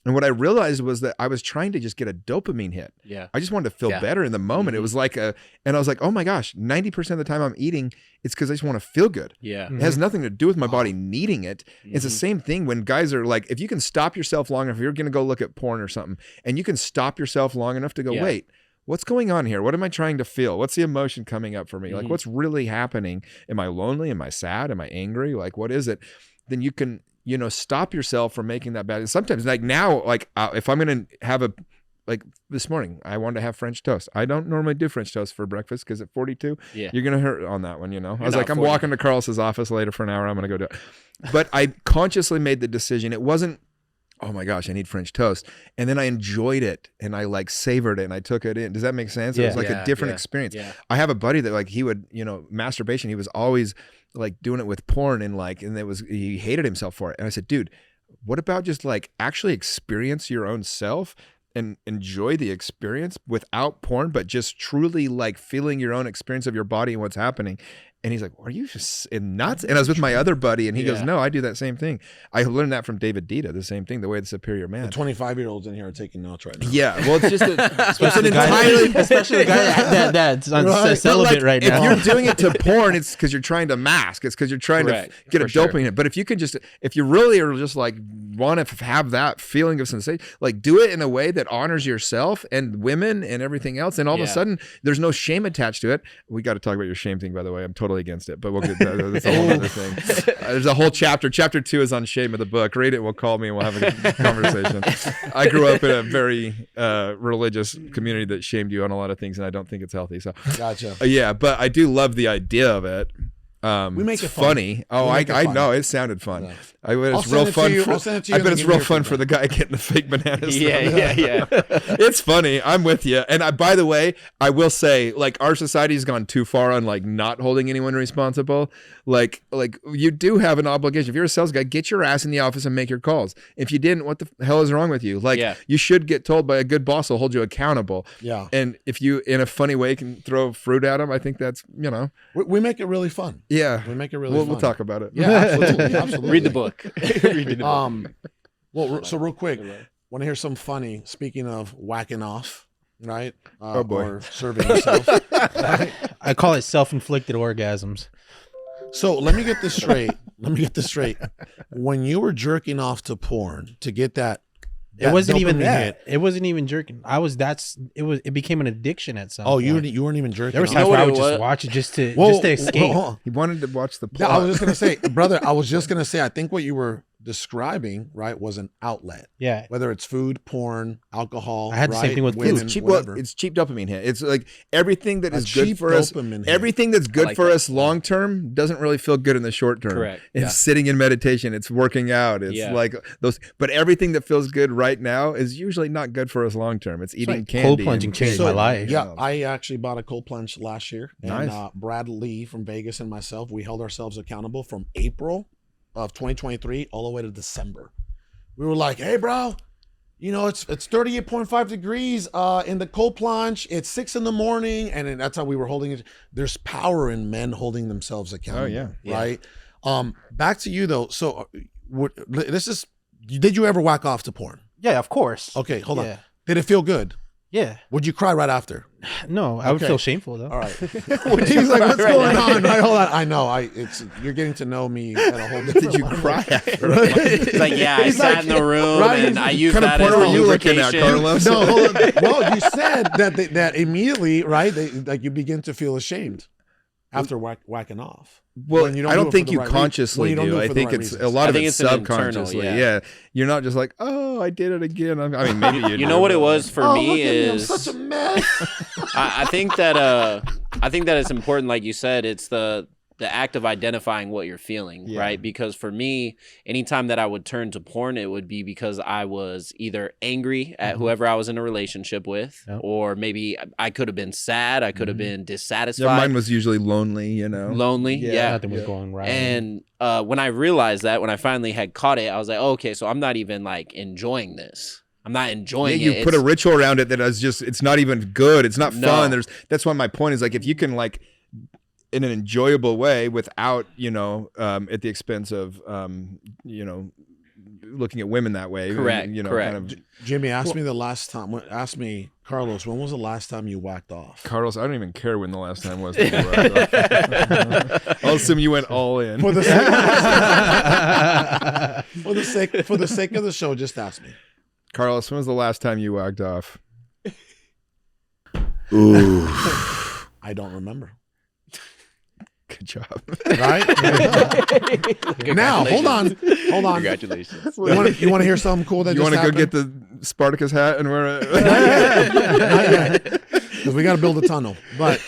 And what I realized was that I was trying to just get a dopamine hit. Yeah. I just wanted to feel better in the moment. It was like and I was like, oh my gosh, 90% of the time I'm eating, it's because I just want to feel good. Yeah. It has nothing to do with my body needing it. It's the same thing when guys are like, if you can stop yourself long enough, if you're going to go look at porn or something, and you can stop yourself long enough to go, wait, what's going on here? What am I trying to feel? What's the emotion coming up for me? Like, what's really happening? Am I lonely? Am I sad? Am I angry? Like, what is it? Then you can, stop yourself from making that bad. And sometimes like now, like if I'm going to have like this morning, I wanted to have French toast. I don't normally do French toast for breakfast because at 42, you're going to hurt on that one, I was like, I'm walking to Carlos's office later for an hour. I'm going to go do it. But I consciously made the decision. It wasn't, oh my gosh, I need French toast. And then I enjoyed it and I like savored it and I took it in. Does that make sense? It was like a different experience. Yeah. I have a buddy that like he would, masturbation, he was always like doing it with porn and he hated himself for it. And I said, dude, what about just like actually experience your own self and enjoy the experience without porn, but just truly like feeling your own experience of your body and what's happening. And he's like, are you just nuts? And I was with my other buddy and he goes, no, I do that same thing. I learned that from David Dita, the same thing, the way the superior man. The 25-year-olds in here are taking notes right now. Yeah. Well, it's just especially the guy that's on celibate right now. If you're doing it to porn, it's because you're trying to mask. It's because you're trying to get a dopamine hit. But if you really are just like want to have that feeling of sensation, like do it in a way that honors yourself and women and everything else. And all of a sudden there's no shame attached to it. We got to talk about your shame thing, by the way. I'm totally against it, but we'll get that's a whole other thing. There's a whole chapter. Chapter 2 is on shame of the book. Read it. We'll call me and we'll have a conversation. I grew up in a very religious community that shamed you on a lot of things, and I don't think it's healthy. So gotcha. Yeah, but I do love the idea of it. We make it funny. Oh, I know it sounded fun. Yeah. I bet it's real fun. I bet it's real fun for the guy getting the fake bananas. Yeah. It's funny. I'm with you. And by the way, I will say, like, our society's gone too far on like not holding anyone responsible. Like you do have an obligation. If you're a sales guy, get your ass in the office and make your calls. If you didn't, what the hell is wrong with you? Like, you should get told by a good boss who'll hold you accountable. Yeah. And if you, in a funny way, can throw fruit at them, I think that's we make it really fun. Yeah, we make it really fun. We'll talk about it. Yeah, absolutely. Read the book. Well, so real quick, want to hear some funny? Speaking of whacking off, right? Oh boy, or serving yourself. Right? I call it self-inflicted orgasms. So let me get this straight. When you were jerking off to porn to get that it wasn't even that. It wasn't even jerking. It became an addiction at some point. You weren't even jerking. There was times where I would just watch it just to escape. He wanted to watch the plot. I was just gonna say, brother. I was just gonna say. I think what you were describing, right, was an outlet. Yeah. Whether it's food, porn, alcohol. I had the same right, thing with women, It's cheap. whatever. Well, it's cheap dopamine hit. It's like everything that A is good cheap for us. dopamine hit. Everything that's good like for that. us long term doesn't really feel good in the short term. Correct. It's Yeah. sitting in meditation. It's working out. It's Yeah. like those. But everything that feels good right now is usually not good for us long term. It's eating candy. Cold plunging and changed cake. my life. Yeah, I actually bought a cold plunge last year. And Nice. Brad Lee from Vegas and myself, we held ourselves accountable from April of 2023 all the way to December. We were like, hey, bro, you know, it's 38.5 degrees in the cold plunge. It's 6 a.m. And then that's how we were holding it. There's power in men holding themselves accountable. yeah. Right? Back to you, though. So did you ever whack off to porn? Yeah, of course. Okay, hold Yeah. on. Did it feel good? Yeah. Would you cry right after? No, I would Okay. feel shameful though. All right. He's like, what's going on? Right, hold on. I know. You're getting to know me at a whole different Did you level. cry after? It's like, yeah, I He's sat like- in the room right, and I used What kind of that as porn a were you looking at, lubrication. Carlos? No, hold on. Well, you said that immediately, right? Like you begin to feel ashamed after whacking off. Well, When you I do don't it think for you the right consciously when you don't do. do it I for the think right it's a reasons. lot I of think it's it's an internal, subconsciously. yeah. You're not just like, oh, I did it again. I mean, maybe you. You do, know what it but- was for Oh, me look at me, I'm is such a mess. I think that it's important, like you said, it's the act of identifying what you're feeling, Yeah. right? Because for me, anytime that I would turn to porn, it would be because I was either angry at whoever I was in a relationship with, Yep. or maybe I could have been sad, I could have been Yeah, dissatisfied, mine was usually lonely. lonely, yeah. Nothing was going right. And when I realized that, when I finally had caught it, I was like, oh, okay, so I'm not even like enjoying this. I'm not Yeah, enjoying you it. put a ritual around it that is just, it's not even good. It's not No. fun. That's why my point is like, if you can like, in an enjoyable way without, at the expense of, looking at women that way. Correct, correct. Kind of, Jimmy, ask me, Carlos, when was the last time you whacked off? Carlos, I don't even care when the last time was. That you whacked off. I'll assume you went all in. For the sake of the show, just ask me. Carlos, when was the last time you whacked off? I don't remember. Good job. Right? Now, hold on. Congratulations. You want to hear something cool that You just want to go happened? get the Spartacus hat and wear it? Because we got to build a tunnel. But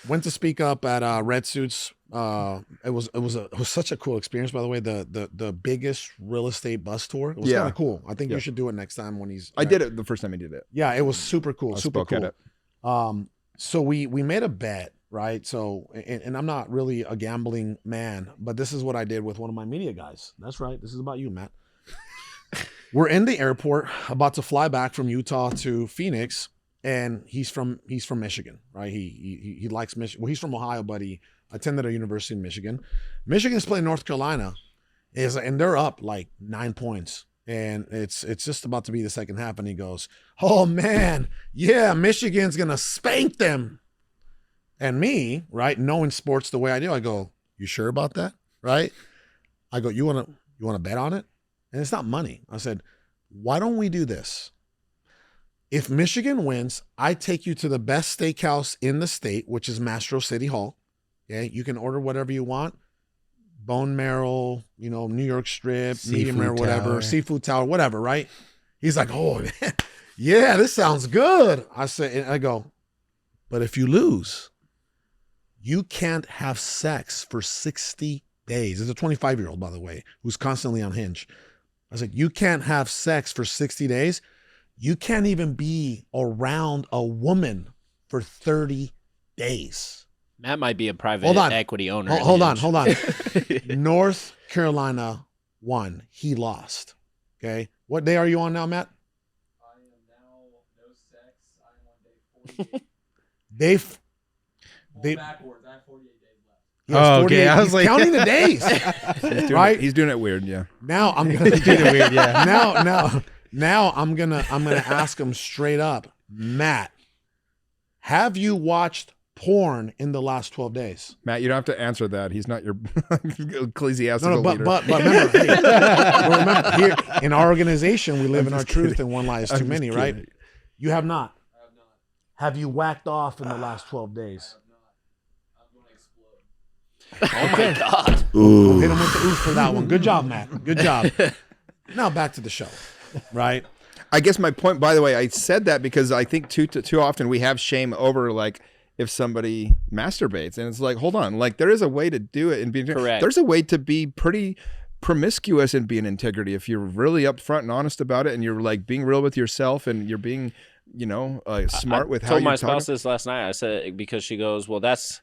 went to speak up at Red Suits. It was such a cool experience. By the way, the biggest real estate bus tour. It was Yeah. kind of cool. I think Yeah. you should do it next time when he's. I did it the first time I did it. Yeah, it was super cool. I Super spoke at cool. it. So we made a bet, right? So and I'm not really a gambling man, but this is what I did with one of my media guys. That's right. This is about you, Matt. We're in the airport, about to fly back from Utah to Phoenix, and he's from Michigan, right? He likes Michigan. Well, he's from Ohio, but he attended a university in Michigan. Michigan's playing North Carolina, and they're up like 9 points. And it's just about to be the second half, and he goes, "Oh man, yeah, Michigan's gonna spank them." And me, right, knowing sports the way I do, I go, "You sure about that?" Right? I go, "You wanna bet on it?" And it's not money. I said, "Why don't we do this? If Michigan wins, I take you to the best steakhouse in the state, which is Mastro City Hall. Okay, you can order whatever you want." Bone marrow, New York strip, medium rare, whatever, tower. seafood tower, whatever, right? He's like, "Oh, man, yeah, this sounds good." I go, "But if you lose, you can't have sex for 60 days. It's a 25-year-old, by the way, who's constantly on Hinge. I was like, "You can't have sex for 60 days. You can't even be around a woman for 30 days. Matt might be a private Hold on. equity owner. Hold on. North Carolina won. He lost. Okay. What day are you on now, Matt? I am now no sex. I'm on day 48. They Backwards. I have 48 days left. he has Oh, 48 okay. I was he's like- counting the days. Right? He's doing it weird, yeah. Now I'm gonna Doing it weird, yeah. Now I'm gonna ask him straight up, Matt, have you watched porn in the last 12 days? Matt, you don't have to answer that. He's not your ecclesiastical No, but leader. remember, remember here in our organization, we live in our truth, and one lie is too I'm many, just right? kidding. You have not. I have not. Have you whacked off in the last 12 days? I have not. I'm going to explode. Oh my God. Ooh. Hit him with the oof for that one. Good job, Matt. Good job. Now back to the show, right? I guess my point, by the way, I said that because I think too often we have shame over like if somebody masturbates, and it's like, hold on, like there is a way to do it and be Correct. There's a way to be pretty promiscuous and be in integrity if you're really upfront and honest about it, and you're like being real with yourself, and you're being, you know, smart with how told you're my talking. spouse this last night. I said, because she goes, well, that's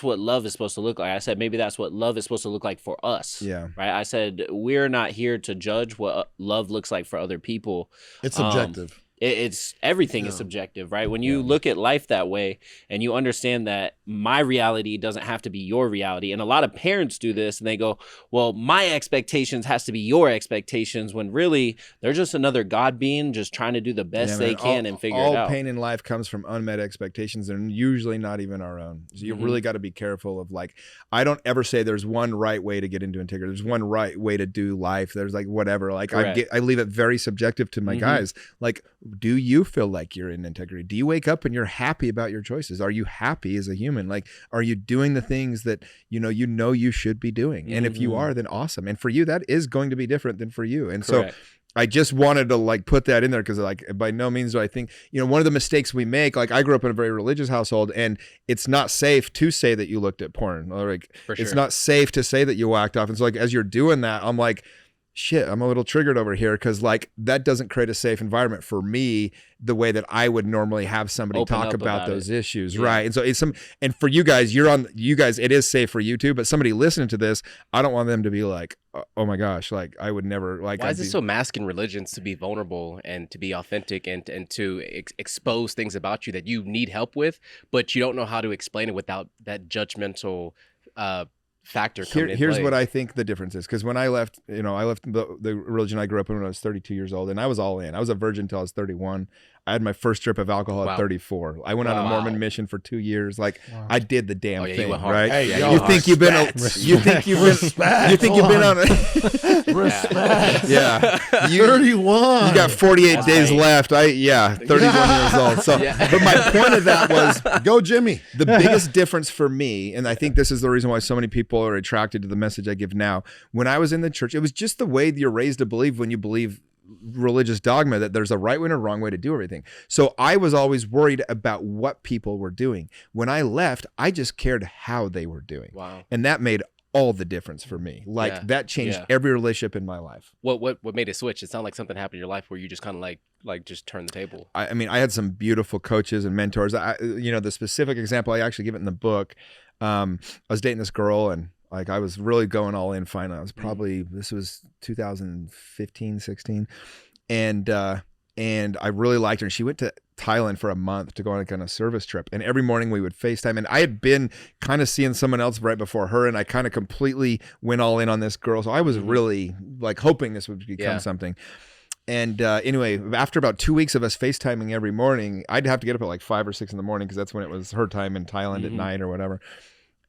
what love is supposed to look like. I said, maybe that's what love is supposed to look like for us. Yeah. Right. I said, we're not here to judge what love looks like for other people. It's subjective. It's everything is subjective, right? When you look at life that way and you understand that my reality doesn't have to be your reality. And a lot of parents do this and they go, well, my expectations has to be your expectations, when really they're just another God being just trying to do the best they can and figure it out. All pain in life comes from unmet expectations, and usually not even our own. So you really got to be careful of, like, I don't ever say there's one right way to get into integrity. There's one right way to do life. There's like whatever. Like I leave it very subjective to my guys. Like, do you feel like you're in integrity? Do you wake up and you're happy about your choices? Are you happy as a human? Like, are you doing the things that you know you should be doing? And if you are, then awesome. And for you, that is going to be different than for you. And so I just wanted to like put that in there, because like by no means do I think, you know, one of the mistakes we make, like I grew up in a very religious household, and it's not safe to say that you looked at porn, or like it's not safe to say that you whacked off. And so like as you're doing that, I'm like, shit, I'm a little triggered over here, because like that doesn't create a safe environment for me the way that I would normally have somebody talk about those issues, right? And so it's and for you guys, it is safe for you too, but somebody listening to this, I don't want them to be like, oh my gosh, like I would never, like. Why is it so mask in religions to be vulnerable and to be authentic and to expose things about you that you need help with, but you don't know how to explain it without that judgmental factor coming in Here's play? what I think the difference is, because when I left, you know, I left the religion I grew up in when I was 32 years old, and I was all in. I was a virgin until I was 31. I had my first drip of alcohol at 34. I went on a Mormon mission for 2 years. Like I did the damn thing, you went hard. right? Hey, you think you've been on Respect. Yeah. 31. You got 48 days left. 31 years old. So, but my point of that was, go Jimmy. the biggest difference for me, and I think this is the reason why so many people are attracted to the message I give now. When I was in the church, it was just the way you're raised to believe when you believe religious dogma, that there's a right way and a wrong way to do everything. So I was always worried about what people were doing. When I left, I just cared how they were doing. Wow. And that made all the difference for me. Like that changed every relationship in my life. What made it switch? It sounded like something happened in your life where you just kind of like just turned the table. I mean, I had some beautiful coaches and mentors. You know, the specific example, I actually give it in the book. I was dating this girl, and like I was really going all in finally. I was probably, this was 2015, 16. And I really liked her. And she went to Thailand for a month to go on a service trip. And every morning we would FaceTime. And I had been kind of seeing someone else right before her. And I kind of completely went all in on this girl. So I was really like hoping this would become something. And anyway, after about 2 weeks of us FaceTiming every morning, I'd have to get up at like 5 or 6 in the morning, because that's when it was her time in Thailand at night or whatever.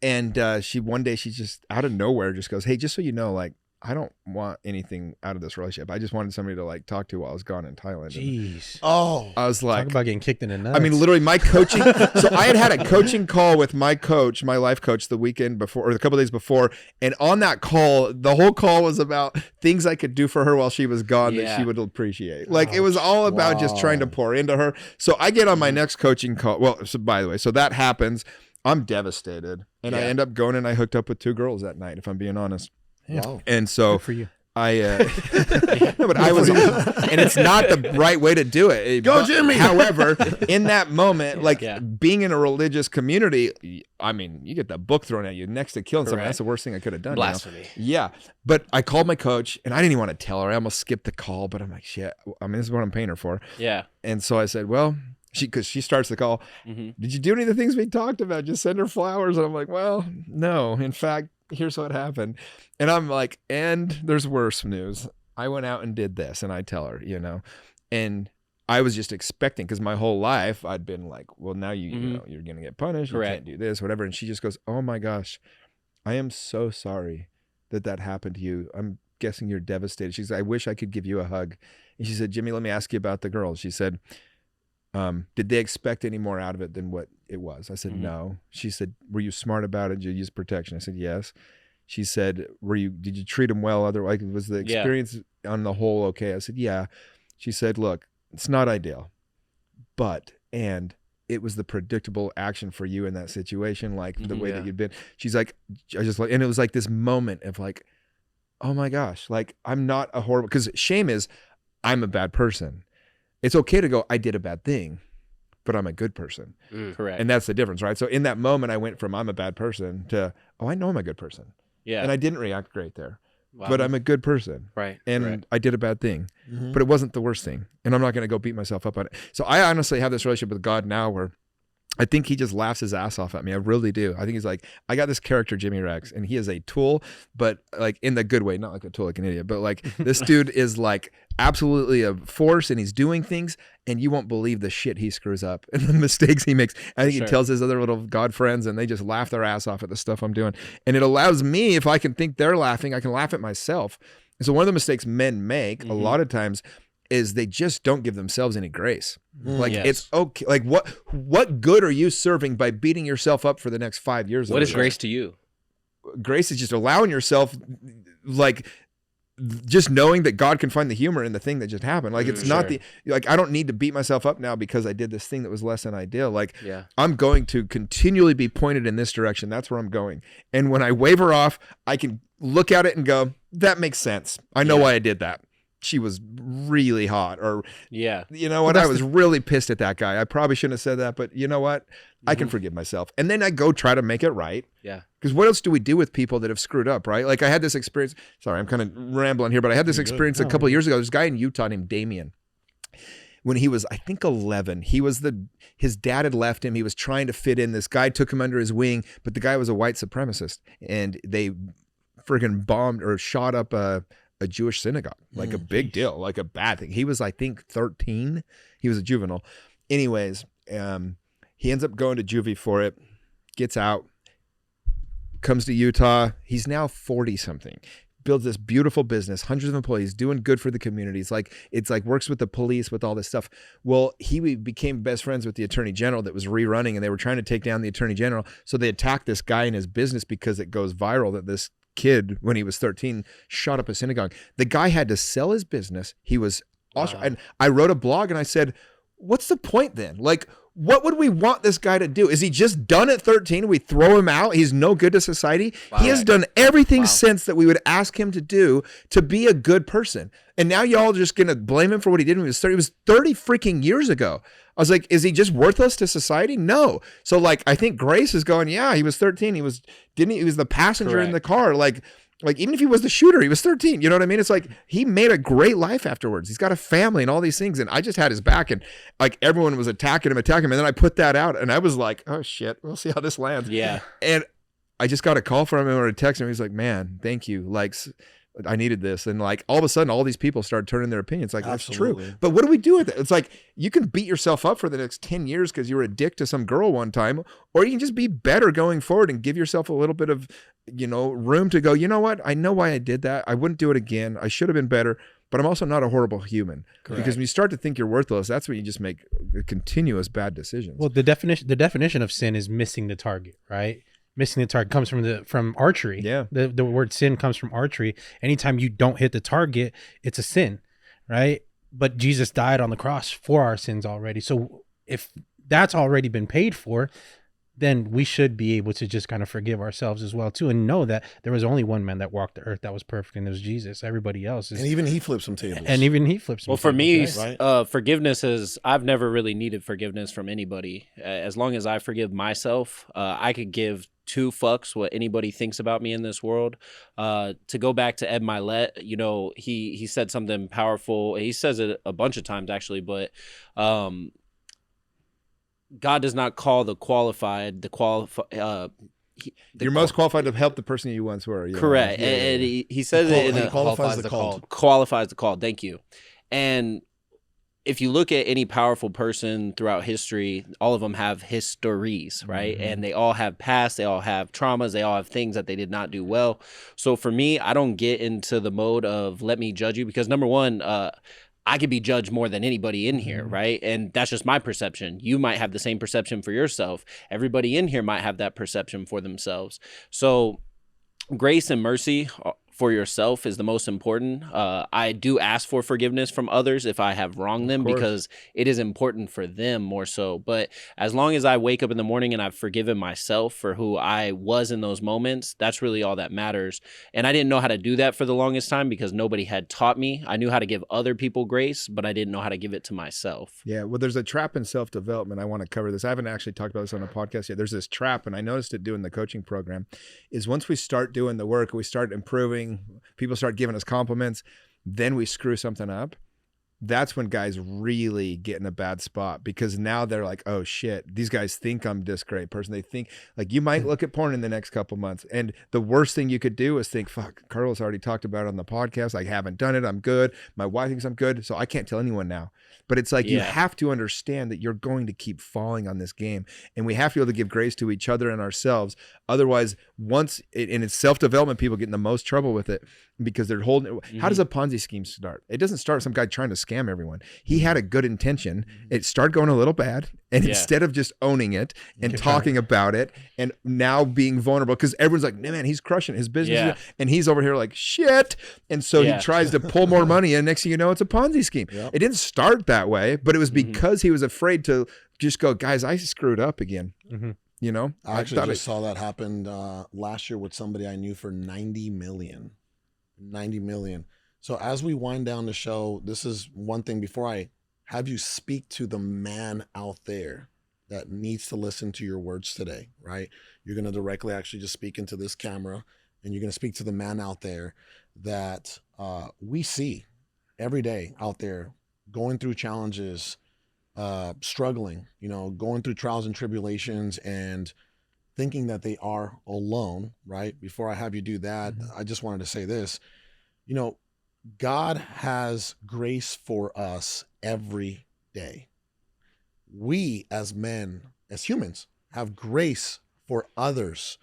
And one day she just out of nowhere just goes, hey, just so you know, like, I don't want anything out of this relationship. I just wanted somebody to like talk to while I was gone in Thailand. Jeez. Oh, I was like, talk about getting kicked in the nuts. I mean, literally my coaching. So I had a coaching call with my coach, my life coach, the weekend before, or a couple of days before. And on that call, the whole call was about things I could do for her while she was gone that she would appreciate. Like it was all about just trying to pour into her. So I get on my next coaching call. Well, so by the way, so that happens. I'm devastated. And I end up going and I hooked up with 2 girls that night, if I'm being honest. wow. And so good for you. no, but I was, and it's not the right way to do it. Go Jimmy. However, in that moment, like being in a religious community, I mean, you get the book thrown at you next to killing someone. That's the worst thing I could have done. Blasphemy. Yeah. But I called my coach, and I didn't even want to tell her. I almost skipped the call, but I'm like, shit. I mean, this is what I'm paying her for. Yeah. And so I said, well, because she starts the call. Did you do any of the things we talked about? Just send her flowers. And I'm like, well, no. In fact, here's what happened. And I'm like, and there's worse news. I went out and did this, and I tell her, you know, and I was just expecting, because my whole life I'd been like, well, now you know, you're going to get punished. You can't do this, whatever. And she just goes, oh my gosh, I am so sorry that happened to you. I'm guessing you're devastated. She said, I wish I could give you a hug. And she said, Jimmy, let me ask you about the girls. She said, Did they expect any more out of it than what it was? I said, no. She said, were you smart about it? Did you use protection? I said, yes. She said, did you treat him well? Otherwise, was the experience on the whole okay? I said, yeah. She said, look, it's not ideal, and it was the predictable action for you in that situation, like the way that you'd been. She's like, and it was like this moment of like, oh my gosh, like I'm not a horrible, because shame is I'm a bad person. It's okay to go, I did a bad thing, but I'm a good person. Correct. And that's the difference, right? So in that moment, I went from I'm a bad person to, oh, I know I'm a good person. Yeah. And I didn't react great there. Wow. But I'm a good person. Right. And I did a bad thing. But it wasn't the worst thing. And I'm not going to go beat myself up on it. So I honestly have this relationship with God now where I think he just laughs his ass off at me. I really do. I think he's like, I got this character, Jimmy Rex, and he is a tool, but like in the good way, not like a tool like an idiot, but like this dude is like absolutely a force and he's doing things and you won't believe the shit he screws up and the mistakes he makes. I think he tells his other little God friends and they just laugh their ass off at the stuff I'm doing. And it allows me, if I can think they're laughing, I can laugh at myself. And so one of the mistakes men make a lot of times is they just don't give themselves any grace. Like it's okay. Like what good are you serving by beating yourself up for the next 5 years? What is grace to you? Grace is just allowing yourself, like, just knowing that God can find the humor in the thing that just happened. Like it's not like I don't need to beat myself up now because I did this thing that was less than ideal. Like I'm going to continually be pointed in this direction. That's where I'm going. And when I waver off, I can look at it and go, that makes sense. I know why I did that. She was really hot, or you know what, I was really pissed at that guy. I probably shouldn't have said that, but you know what, I can forgive myself. And then I go try to make it right. Because what else do we do with people that have screwed up, right? Like I had this experience, sorry, I'm kind of rambling here, but I had this experience a couple of years ago. There's a guy in Utah named Damien. When he was, I think 11, his dad had left him. He was trying to fit in. This guy took him under his wing, but the guy was a white supremacist and they friggin' bombed or shot up a Jewish synagogue, like a big deal, like a bad thing. He was, I think, 13. He was a juvenile. Anyways, he ends up going to juvie for it, gets out, comes to Utah. He's now 40 something, builds this beautiful business, hundreds of employees, doing good for the community. It's like works with the police, with all this stuff. Well, he became best friends with the attorney general that was rerunning, and they were trying to take down the attorney general. So they attacked this guy in his business because it goes viral that this kid, when he was 13, shot up a synagogue. The guy had to sell his business. He was awesome. And I wrote a blog and I said, what's the point then? Like, what would we want this guy to do? Is he just done at 13? We throw him out. He's no good to society. He has done everything since that we would ask him to do to be a good person. And now y'all are just going to blame him for what he did when he was 30. It was 30 freaking years ago. I was like, is he just worthless to society? No. So like, I think Grace is going, yeah, he was 13. He was the passenger in the car. Like even if he was the shooter, he was 13. You know what I mean? It's like, he made a great life afterwards. He's got a family and all these things. And I just had his back and like everyone was attacking him. And then I put that out and I was like, oh shit, we'll see how this lands. Yeah. And I just got a call from him or a text and he's like, man, thank you. Like, I needed this. And like all of a sudden, all these people started turning their opinions. Like, that's true. But what do we do with it? It's like, you can beat yourself up for the next 10 years because you were a dick to some girl one time, or you can just be better going forward and give yourself a little bit of, room to go, you know what? I know why I did that. I wouldn't do it again. I should have been better, but I'm also not a horrible human. Correct. Because when you start to think you're worthless, that's when you just make continuous bad decisions. Well, the definition of sin is missing the target, right? Missing the target comes from archery. Yeah. The word sin comes from archery. Anytime you don't hit the target, it's a sin, right? But Jesus died on the cross for our sins already. So if that's already been paid for, then we should be able to just kind of forgive ourselves as well too, and know that there was only one man that walked the earth that was perfect, and it was Jesus. Everybody else is, and even he flipped some tables. Well, for me, forgiveness is, I've never really needed forgiveness from anybody. As long as I forgive myself, I could give two fucks what anybody thinks about me in this world. To go back to Ed Milet, he said something powerful. He says it a bunch of times actually, but God does not call the qualified you're most qualified to help the person you once were. Correct. And he says it in a qualifies the called. Qualifies the called. Thank you. And if you look at any powerful person throughout history, all of them have histories, right? Mm-hmm. And they all have past, they all have traumas, they all have things that they did not do well. So for me, I don't get into the mode of let me judge you because number one, I could be judged more than anybody in here, right? And that's just my perception. You might have the same perception for yourself. Everybody in here might have that perception for themselves. So grace and mercy for yourself is the most important. I do ask for forgiveness from others if I have wronged them, because it is important for them more so. But as long as I wake up in the morning and I've forgiven myself for who I was in those moments, that's really all that matters. And I didn't know how to do that for the longest time because nobody had taught me. I knew how to give other people grace, but I didn't know how to give it to myself. Yeah, well, there's a trap in self-development. I want to cover this. I haven't actually talked about this on a podcast yet. There's this trap, and I noticed it doing the coaching program, is once we start doing the work, we start improving, people start giving us compliments, then we screw something up. That's when guys really get in a bad spot, because now they're like, oh shit, these guys think I'm this great person. They think, like, you might look at porn in the next couple months, and the worst thing you could do is think, fuck, Carlos already talked about it on the podcast. I haven't done it. I'm good. My wife thinks I'm good, so I can't tell anyone now. But it's like, you have to understand that you're going to keep falling on this game, and we have to be able to give grace to each other and ourselves. Otherwise, and it's self-development, people get in the most trouble with it, because they're holding. How does a Ponzi scheme start? It doesn't start some guy trying to scam everyone. He had a good intention. It started going a little bad, and instead of just owning it and talking about it and now being vulnerable, because everyone's like, man, he's crushing his business, and he's over here like, shit. And so he tries to pull more money, and next thing you know, it's a Ponzi scheme. It didn't start that way, but it was because he was afraid to just go, guys, I screwed up again. You know, I actually just saw that happen last year with somebody I knew for 90 million. 90 million. So as we wind down the show, this is one thing before I have you speak to the man out there that needs to listen to your words today, right? You're going to directly actually just speak into this camera, and you're going to speak to the man out there that we see every day out there going through challenges, struggling, you know, going through trials and tribulations, and thinking that they are alone, right? Before I have you do that, I just wanted to say this. You know, God has grace for us every day. We as men, as humans, have grace for others.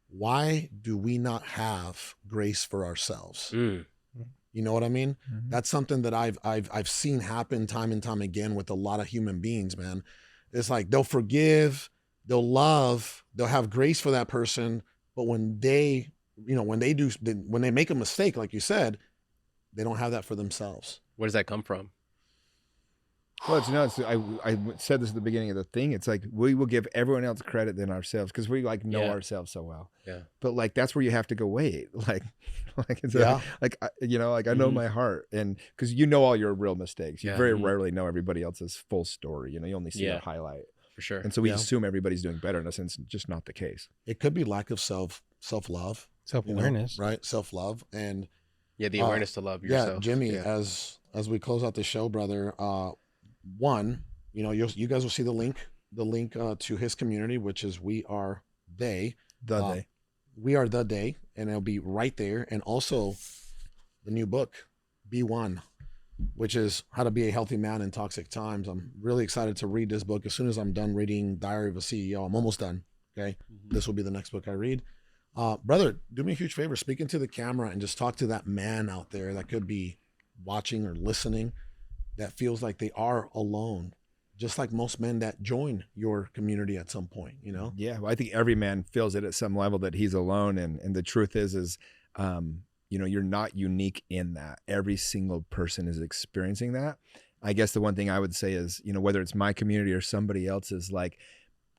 Why do we not have grace for ourselves? You know what I mean? That's something that I've seen happen time and time again with a lot of human beings, man. It's like they'll forgive, they'll love, they'll have grace for that person, but when they, you know, when they make a mistake, like you said, they don't have that for themselves. Where does that come from? Well, it's nuts. I said this at the beginning of the thing. It's like, we will give everyone else credit than ourselves, because we like know ourselves so well. But like, that's where you have to go, wait, like it's you know, like I know my heart, and because you know all your real mistakes. You very rarely know everybody else's full story. You know, you only see a highlight. For sure. And so we assume everybody's doing better, and it's just not the case. It could be lack of self-love, self-awareness, you know, right? Self-love, and the awareness to love yourself. Jimmy, as we close out the show, brother, one, you know, you guys will see the link to his community, which is We Are They. We Are the Day, and it'll be right there. And also the new book, Be One, which is How to Be a Healthy Man in Toxic Times. I'm really excited to read this book. As soon as I'm done reading Diary of a CEO, I'm almost done. Okay. This will be the next book I read. Brother, do me a huge favor, speak into the camera and just talk to that man out there that could be watching or listening, that feels like they are alone, just like most men that join your community at some point, you know? Yeah, well, I think every man feels it at some level, that he's alone. And the truth is you know, you're not unique in that. Every single person is experiencing that. I guess the one thing I would say is, you know, whether it's my community or somebody else's, like,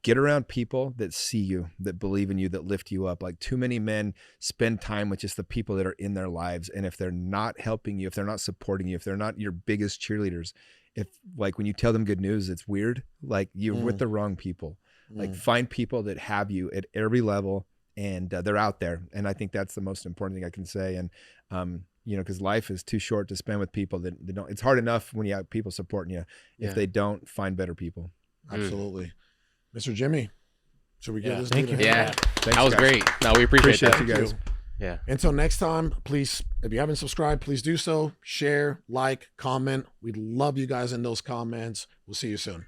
get around people that see you, that believe in you, that lift you up. Like, too many men spend time with just the people that are in their lives. And if they're not helping you, if they're not supporting you, if they're not your biggest cheerleaders, if, like, when you tell them good news, it's weird, like, you're with the wrong people. Like, find people that have you at every level, and they're out there. And I think that's the most important thing I can say. And, you know, because life is too short to spend with people that don't. It's hard enough when you have people supporting you. If they don't, find better people. Absolutely. Mr. Jimmy, should we give this? Thank you. Yeah, Thanks, that was guys. great. No, we appreciate that. You guys. Yeah. Until next time, please, if you haven't subscribed, please do so. Share, like, comment. We'd love you guys in those comments. We'll see you soon.